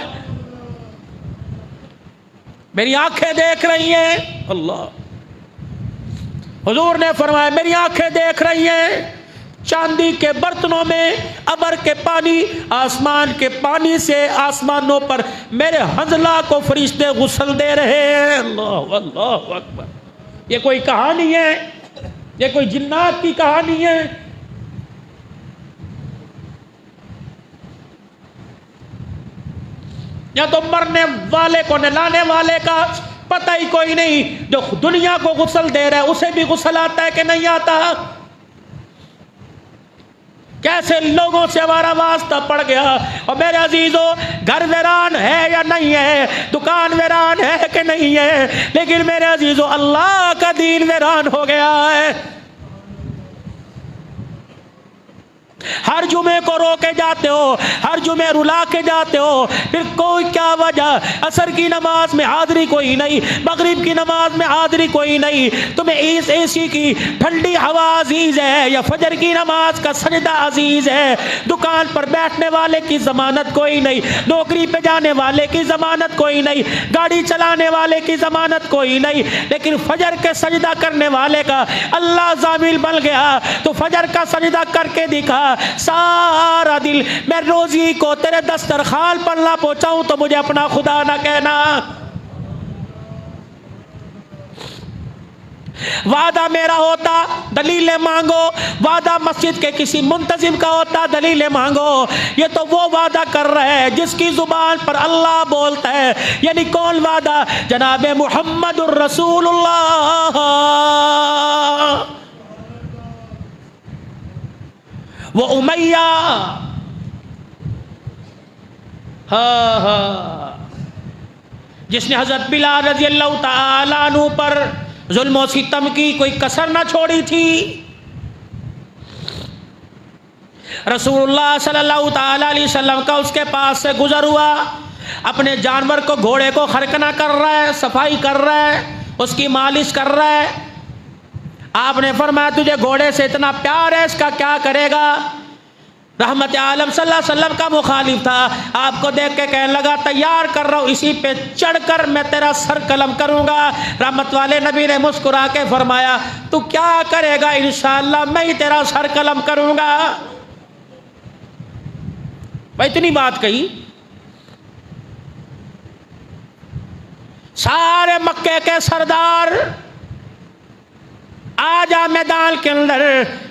میری آنکھیں دیکھ رہی ہیں، اللہ، حضور نے فرمایا میری آنکھیں دیکھ رہی ہیں، چاندی کے برتنوں میں ابر کے پانی، آسمان کے پانی سے آسمانوں پر میرے حنظلہ کو فرشتے غسل دے رہے ہیں۔ اللہ اللہ اکبر۔ یہ کوئی کہانی ہے؟ یہ کوئی جنات کی کہانی ہے؟ یا تو مرنے والے کو نہلانے والے کا پتہ ہی کوئی نہیں، جو دنیا کو غسل دے رہا ہے اسے بھی غسل آتا ہے کہ نہیں آتا؟ کیسے لوگوں سے ہمارا واسطہ پڑ گیا۔ اور میرے عزیزو، گھر ویران ہے یا نہیں ہے، دکان ویران ہے کہ نہیں ہے، لیکن میرے عزیزو اللہ کا دین ویران ہو گیا ہے۔ ہر جمعے کو رو کے جاتے ہو، ہر جمعے رلا کے جاتے ہو، پھر کوئی کیا وجہ؟ عصر کی نماز میں حاضری کوئی نہیں، مغرب کی نماز میں حاضری کوئی نہیں، تمہیں اے سی کی ٹھنڈی ہوا عزیز ہے یا فجر کی نماز کا سجدہ عزیز ہے؟ دکان پر بیٹھنے والے کی ضمانت کوئی نہیں، نوکری پہ جانے والے کی ضمانت کوئی نہیں، گاڑی چلانے والے کی ضمانت کوئی نہیں، لیکن فجر کے سجدہ کرنے والے کا اللہ ضامن بن گیا تو فجر کا سجدہ کر کے دکھا۔ سارا دل میں روزی کو تیرے دسترخوان پر نہ پہنچاؤں تو مجھے اپنا خدا نہ کہنا۔ وعدہ میرا ہوتا دلیلیں مانگو، وعدہ مسجد کے کسی منتظم کا ہوتا دلیلیں مانگو، یہ تو وہ وعدہ کر رہے ہیں جس کی زبان پر اللہ بولتا ہے۔ یعنی کون وعدہ؟ جناب محمد الرسول اللہ۔ وہ امیہ، جس نے حضرت بلال رضی اللہ تعالیٰ عنہ پر ظلم و ستم کی کوئی کسر نہ چھوڑی تھی۔ رسول اللہ صلی اللہ تعالیٰ علیہ وسلم کا اس کے پاس سے گزر ہوا، اپنے جانور کو، گھوڑے کو خرکنا کر رہا ہے، صفائی کر رہا ہے، اس کی مالش کر رہا ہے۔ آپ نے فرمایا تجھے گھوڑے سے اتنا پیار ہے، اس کا کیا کرے گا؟ رحمت عالم صلی اللہ علیہ وسلم کا مخالف تھا، آپ کو دیکھ کے کہنے لگا تیار کر رہا ہوں، اسی پہ چڑھ کر میں تیرا سر قلم کروں گا۔ رحمت والے نبی نے مسکرا کے فرمایا تو کیا کرے گا؟ انشاءاللہ میں ہی تیرا سر قلم کروں گا۔ بھائی اتنی بات کہی، سارے مکے کے سردار آ جا میدان کے اندر،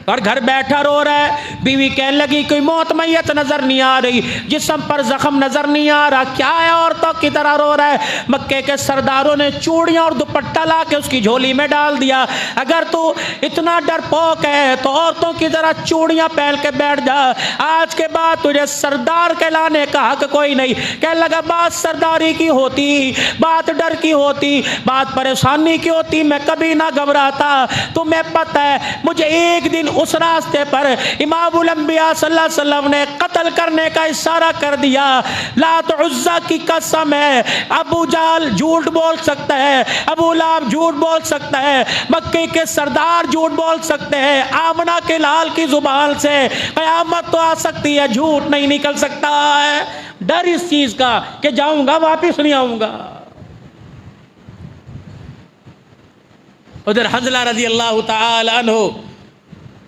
اور گھر بیٹھا رو رہا ہے۔ بیوی کہنے لگی کوئی موت میت نظر نہیں آ رہی، جسم پر زخم نظر نہیں آ رہا، کیا ہے عورتوں کی طرح رو رہا ہے؟ مکے کے سرداروں نے چوڑیاں اور دوپٹہ لا کے اس کی جھولی میں ڈال دیا۔ اگر تو اتنا ڈرپوک ہے تو عورتوں کی طرح چوڑیاں پہن کے بیٹھ جا، آج کے بعد تجھے سردار کہلانے کا حق کوئی نہیں۔ کہنے لگا بات سرداری کی ہوتی، بات ڈر کی ہوتی، بات پریشانی کی ہوتی، میں کبھی نہ گھبراتا۔ تمہیں پتہ ہے مجھے ایک دن اس راستے پر امام الانبیاء صلی اللہ علیہ وسلم نے قتل کرنے کا اشارہ کر دیا۔ لات عزا کی قسم ہے، ابو جہل جھوٹ بول سکتا ہے، ابو لہب جھوٹ بول سکتا ہے، مکے کے سردار جھوٹ بول سکتے ہیں، آمنہ کے لال کی زبان سے قیامت تو آ سکتی ہے، جھوٹ نہیں نکل سکتا ہے۔ ڈر اس چیز کا کہ جاؤں گا واپس نہیں آؤں گا۔ ادھر حنظلہ رضی اللہ تعالی عنہ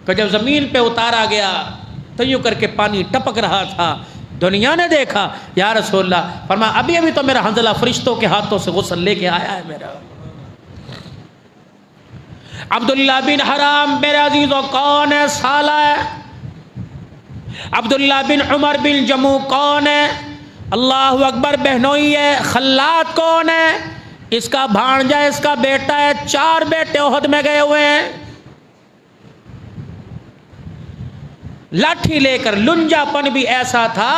کہ جب زمین پہ اتارا گیا تو یوں کر کے پانی ٹپک رہا تھا، دنیا نے دیکھا، یا رسول اللہ، فرمایا ابھی ابھی تو میرا حنظلہ فرشتوں کے ہاتھوں سے غسل لے کے آیا ہے میرا۔ عبداللہ بن حرام میرے عزیزوں کون ہے؟ سالہ ہے۔ عبداللہ بن عمر بن جموع کون ہے؟ اللہ اکبر، بہنوئی ہے۔ خلاد کون ہے؟ اس کا بھانجا، اس کا بیٹا ہے، 4 بیٹے احد میں گئے ہوئے ہیں۔ لاٹھی لے کر، لنجا پن بھی ایسا تھا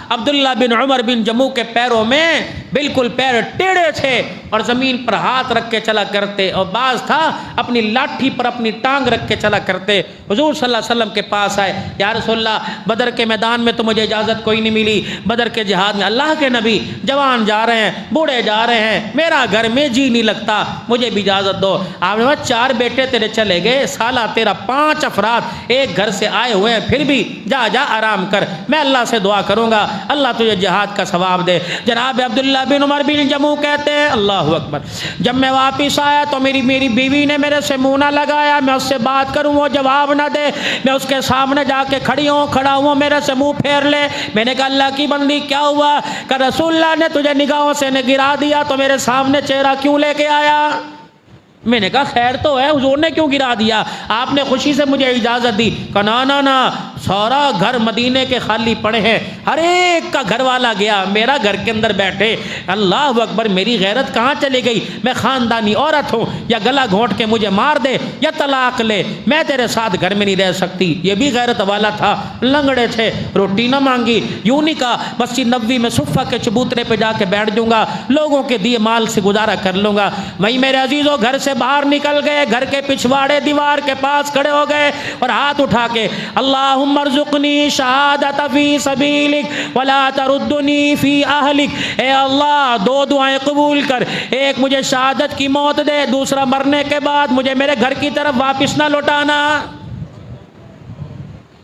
عبداللہ بن عمر بن جموع کے پیروں میں بالکل پیر ٹیڑھے تھے اور زمین پر ہاتھ رکھ کے چلا کرتے، اور بعض تھا اپنی لاٹھی پر اپنی ٹانگ رکھ کے چلا کرتے۔ حضور صلی اللہ علیہ وسلم کے پاس آئے، یا رسول اللہ بدر کے میدان میں تو مجھے اجازت کوئی نہیں ملی، بدر کے جہاد میں اللہ کے نبی جوان جا رہے ہیں، بوڑھے جا رہے ہیں، میرا گھر میں جی نہیں لگتا، مجھے بھی اجازت دو۔ آپ نے کہا 4 بیٹے تیرے چلے گئے، سالہ تیرا 5 افراد ایک گھر سے آئے ہوئے ہیں، پھر بھی جا جا آرام کر، میں اللہ سے دعا کروں گا اللہ تجھے جہاد کا ثواب دے۔ جناب عبداللہ بن عمر بن جموع کہتے ہیں اللہ اکبر، جب میں واپس آیا تو میری بیوی نے میرے سے منہ نہ لگایا، میں اس سے بات کروں وہ جواب نہ دے، میں اس کے سامنے جا کے کھڑا ہوں میرے سے منہ پھیر لے۔ میں نے کہا اللہ کی بندی کیا ہوا؟ کہ رسول اللہ نے تجھے نگاہوں سے گرا دیا تو میرے سامنے چہرہ کیوں لے کے آیا؟ میں نے کہا خیر تو ہے، حضور نے کیوں گرا دیا؟ آپ نے خوشی سے مجھے اجازت دی۔ کہ نا سارا گھر مدینے کے خالی پڑے ہیں، ہر ایک کا گھر والا گیا، میرا گھر کے اندر بیٹھے۔ اللہ اکبر، میری غیرت کہاں چلی گئی؟ میں خاندانی عورت ہوں، یا گلا گھونٹ کے مجھے مار دے یا طلاق لے، میں تیرے ساتھ گھر میں نہیں رہ سکتی۔ یہ بھی غیرت والا تھا، لنگڑے تھے، روٹی نہ مانگی، یوں نہیں کہا مسجد نبوی میں صفہ کے چبوترے پہ جا کے بیٹھ جاؤں گا، لوگوں کے دیے مال سے گزارا کر لوں گا۔ وہیں میرے عزیزوں گھر سے باہر نکل گئے، گھر کے پچھواڑے دیوار کے پاس کھڑے ہو گئے اور ہاتھ اٹھا کے اللہم ارزقنی شہادت فی سبیلک ولا تردنی فی اہلک، اے اللہ 2 دعائیں قبول کر، ایک مجھے شہادت کی موت دے، دوسرا مرنے کے بعد مجھے میرے گھر کی طرف واپس نہ لوٹانا۔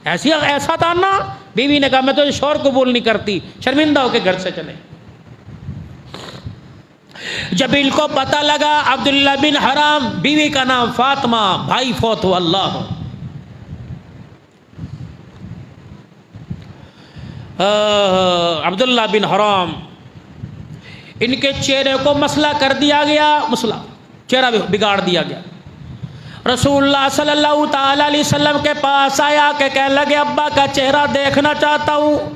ایسا تھا نا؟ بیوی نے کہا میں تو شور قبول نہیں کرتی، شرمندہ ہو کے گھر سے چلے۔ جب ان کو پتہ لگا عبداللہ بن حرام، بیوی کا نام فاطمہ، بھائی فوت ہو، اللہ عبداللہ بن حرام، ان کے چہرے کو مسئلہ کر دیا گیا، مسئلہ چہرہ بگاڑ دیا گیا۔ رسول اللہ صلی اللہ تعالی علیہ وسلم کے پاس آیا کہ کہنے لگے ابا کا چہرہ دیکھنا چاہتا ہوں۔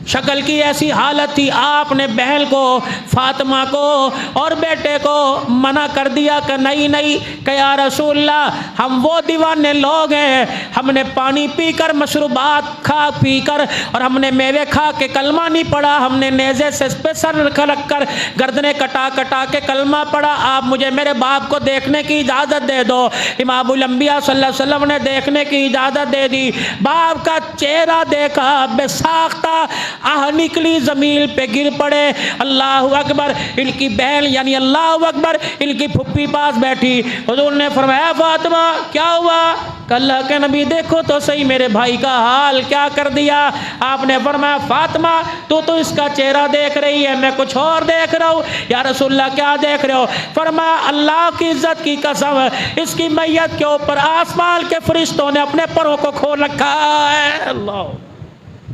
شکل کی ایسی حالت تھی، آپ نے بہن کو فاطمہ کو اور بیٹے کو منع کر دیا کہ نہیں کہ یا رسول اللہ ہم وہ دیوانے لوگ ہیں، ہم نے پانی پی کر، مشروبات کھا پی کر، اور ہم نے میوے کھا کے کلمہ نہیں پڑھا، ہم نے نیزے سے پہ سر رکھ کر گردنیں کٹا کے کلمہ پڑھا، آپ مجھے میرے باپ کو دیکھنے کی اجازت دے دو۔ امام الانبیاء صلی اللہ علیہ وسلم نے دیکھنے کی اجازت دے دی، باپ کا چہرہ دیکھا، بے ساختہ آہ نکلی، زمین پہ گر پڑے۔ اللہ اکبر، ان کی بہن یعنی اللہ اکبر ان کی پھپھی پاس بیٹھی، حضور نے فرمایا فاطمہ کیا ہوا؟ کہ اللہ کے نبی دیکھو تو صحیح میرے بھائی کا حال کیا کر دیا۔ آپ نے فرمایا فاطمہ تو اس کا چہرہ دیکھ رہی ہے، میں کچھ اور دیکھ رہا ہوں۔ یا رسول اللہ کیا دیکھ رہے ہو؟ فرمایا اللہ کی عزت کی قسم، اس کی میت کے اوپر آسمان کے فرشتوں نے اپنے پروں کو کھول رکھا ہے۔ اللہ،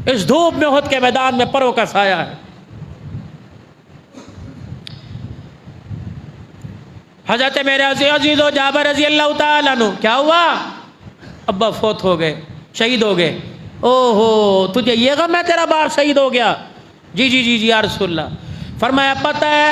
اس دھوپ میں احد کے میدان میں پروں کا سایہ ہے۔ حضرت میرے عزیز و جابر رضی اللہ تعالیٰ عنہ، کیا ہوا؟ ابا فوت ہو گئے، شہید ہو گئے۔ او ہو، تجھے یہ غم ہے تیرا باپ شہید ہو گیا؟ جی یا رسول اللہ۔ فرمایا پتہ ہے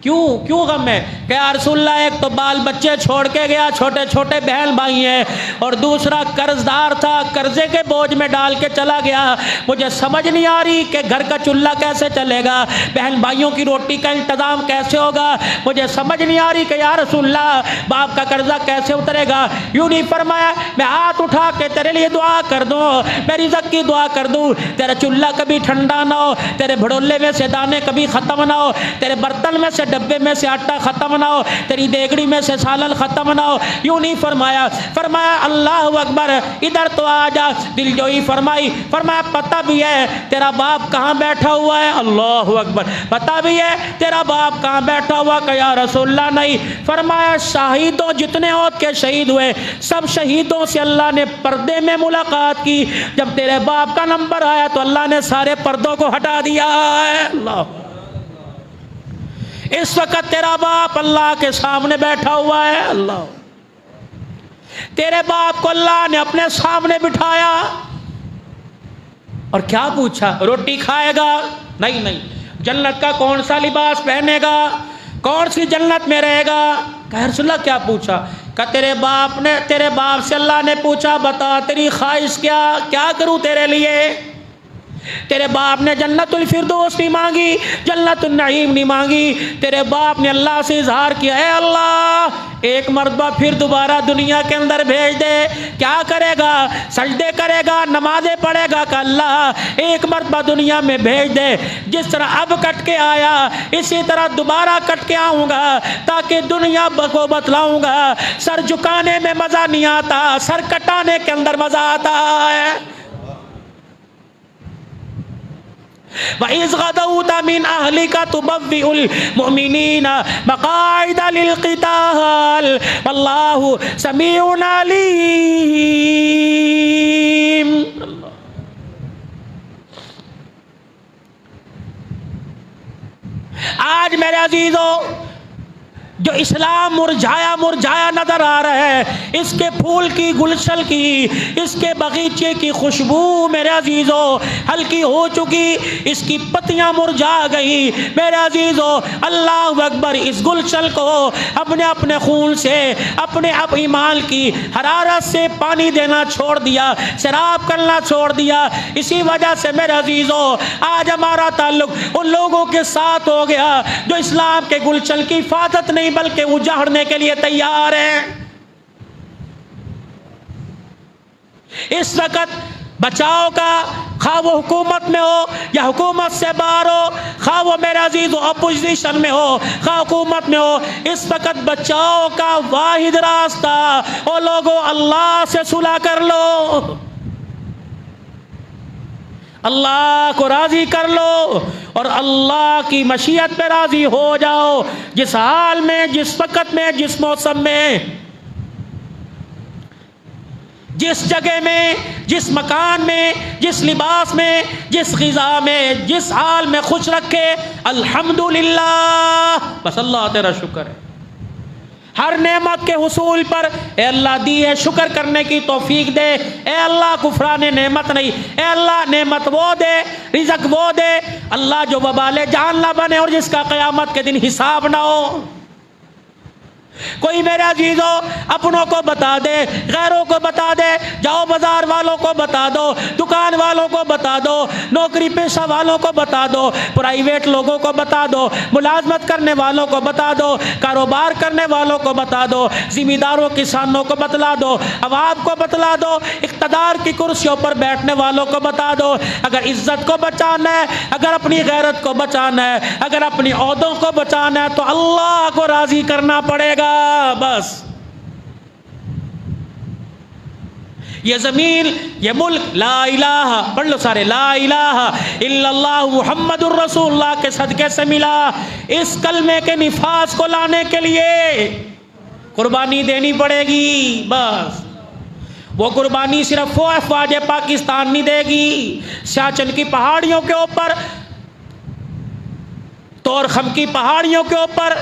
کیوں غم ہے؟ کہ یا رسول اللہ ایک تو بال بچے چھوڑ کے گیا، چھوٹے چھوٹے بہن بھائی ہیں، اور دوسرا قرض دار تھا، قرضے کے بوجھ میں ڈال کے چلا گیا، مجھے سمجھ نہیں آ رہی کہ گھر کا چولہا کیسے چلے گا، بہن بھائیوں کی روٹی کا انتظام کیسے ہوگا، مجھے سمجھ نہیں آ رہی کہ یا رسول اللہ باپ کا قرضہ کیسے اترے گا۔ یوں نہیں فرمایا میں ہاتھ اٹھا کے تیرے لیے دعا کر دوں، میں رزق کی دعا کر دوں، تیرا چولہا کبھی ٹھنڈا نہ ہو، تیرے بھڑولے میں سے دانے کبھی ختم نہ ہو، تیرے برتن میں سے ڈبے میں سے آٹا ختم نہ ہو، تیری دیگڑی میں سے سالن ختم نہ ہو۔ یوں نہیں فرمایا اللہ اکبر ادھر تو آ جا، دل جوئی فرمائی۔ فرمایا پتہ بھی ہے تیرا باپ کہاں بیٹھا ہوا ہے؟ اللہ اکبر، پتہ بھی ہے تیرا باپ کہاں بیٹھا ہوا؟ کہ یا رسول اللہ نہیں۔ فرمایا شہیدوں جتنے عہد کے شہید ہوئے سب شہیدوں سے اللہ نے پردے میں ملاقات کی، جب تیرے باپ کا نمبر آیا تو اللہ نے سارے پردوں کو ہٹا دیا ہے۔ اللہ، اس وقت تیرا باپ اللہ کے سامنے بیٹھا ہوا ہے۔ اللہ، تیرے باپ کو اللہ نے اپنے سامنے بٹھایا اور کیا پوچھا؟ روٹی کھائے گا؟ نہیں۔ جنت کا کون سا لباس پہنے گا؟ کون سی جنت میں رہے گا؟ کہ رسول اللہ کیا پوچھا؟ کہ تیرے باپ سے اللہ نے پوچھا بتا تیری خواہش کیا کروں تیرے لیے؟ تیرے باپ نے جنت الفردوس نہیں مانگی، جنت النعیم نہیں مانگی، تیرے باپ نے اللہ سے اظہار کیا اے اللہ ایک مرتبہ پھر دوبارہ دنیا کے اندر بھیج دے۔ کیا کرے گا؟ سجدے کرے گا، نمازیں پڑھے گا کہ اللہ ایک مرتبہ دنیا میں بھیج دے، جس طرح اب کٹ کے آیا اسی طرح دوبارہ کٹ کے آؤں گا تاکہ دنیا کو بتلاؤں گا سر جھکانے میں مزہ نہیں آتا، سر کٹانے کے اندر مزہ آتا ہے۔ وَإِذْ غَدَوْتَ مِنْ أَهْلِكَ تُبَوِّئُ الْمُؤْمِنِينَ مَقَاعِدَ لِلْقِتَالِ وَاللَّهُ سَمِيعٌ عَلِيمٌ۔ آج میرے عزیزو جو اسلام مرجھایا مرجھایا نظر آ رہا ہے، اس کے پھول کی گلشن کی، اس کے باغیچے کی خوشبو میرے عزیزو ہلکی ہو چکی، اس کی پتیاں مرجھا گئی۔ میرے عزیزو اللہ اکبر، اس گلشن کو اپنے اپنے خون سے، اپنے ایمان کی حرارت سے پانی دینا چھوڑ دیا، سیراب کرنا چھوڑ دیا۔ اسی وجہ سے میرے عزیزو آج ہمارا تعلق ان لوگوں کے ساتھ ہو گیا جو اسلام کے گلشن کی حفاظت نہیں بلکہ اجاڑنے کے لیے تیار ہیں۔ اس وقت بچاؤ کا، خواہ وہ حکومت میں ہو یا حکومت سے باہر ہو، خواہ وہ میرے عزیز اپوزیشن میں ہو خواہ حکومت میں ہو، اس وقت بچاؤ کا واحد راستہ او لوگو اللہ سے صلح کر لو، اللہ کو راضی کر لو اور اللہ کی مشیت پہ راضی ہو جاؤ۔ جس حال میں، جس وقت میں، جس موسم میں، جس جگہ میں، جس مکان میں، جس لباس میں، جس غذا میں، جس حال میں خوش رکھے، الحمدللہ، بس اللہ تیرا شکر ہے۔ ہر نعمت کے حصول پر اے اللہ دی ہے شکر کرنے کی توفیق دے، اے اللہ کفران نعمت نہیں، اے اللہ نعمت وہ دے، رزق وہ دے اللہ جو وبال جان نہ بنے اور جس کا قیامت کے دن حساب نہ ہو۔ کوئی میرے عزیزو اپنوں کو بتا دے، غیروں کو بتا دے، جاؤ بازار والوں کو بتا دو، دکان والوں کو بتا دو، نوکری پیشہ والوں کو بتا دو، پرائیویٹ لوگوں کو بتا دو، ملازمت کرنے والوں کو بتا دو، کاروبار کرنے والوں کو بتا دو، ذمہ داروں کسانوں کو بتلا دو، عوام کو بتلا دو، اقتدار کی کرسیوں پر بیٹھنے والوں کو بتا دو۔ اگر عزت کو بچانا ہے، اگر اپنی غیرت کو بچانا ہے، اگر اپنی عہدوں کو بچانا ہے تو اللہ کو راضی کرنا پڑے گا۔ بس یہ زمین، یہ ملک، لا الہ، پڑھ لو سارے، لا الہ الا اللہ محمد الرسول اللہ کے صدقے سے ملا۔ اس کلمے کے نفاذ کو لانے کے لیے قربانی دینی پڑے گی۔ بس وہ قربانی صرف وہ افواج پاکستان نہیں دے گی، سیاچن کی پہاڑیوں کے اوپر، تورخم کی پہاڑیوں کے اوپر،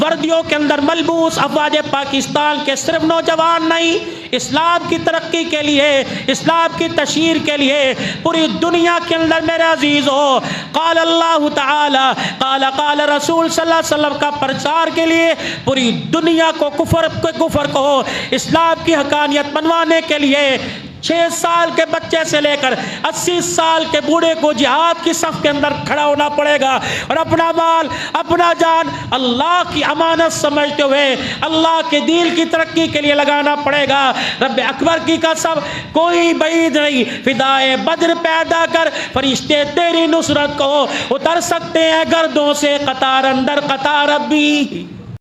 وردیوں کے اندر ملبوس افواج پاکستان کے صرف نوجوان نہیں، اسلام کی ترقی کے لیے، اسلام کی تشہیر کے لیے پوری دنیا کے اندر میرے عزیز ہو قال اللہ تعالی قال رسول صلی اللہ علیہ وسلم کا پرچار کے لیے پوری دنیا کو کفر کو اسلام کی حقانیت منوانے کے لیے 6 سال کے بچے سے لے کر 80 سال کے بوڑھے کو جہاد کی صف کے اندر کھڑا ہونا پڑے گا اور اپنا مال، اپنا جان اللہ کی امانت سمجھتے ہوئے اللہ کے دین کی ترقی کے لیے لگانا پڑے گا۔ رب اکبر کی قسم کوئی بعید نہیں، فدائے بدر پیدا کر، فرشتے تیری نصرت کو اتر سکتے ہیں گردوں سے قطار اندر قطار ابھی۔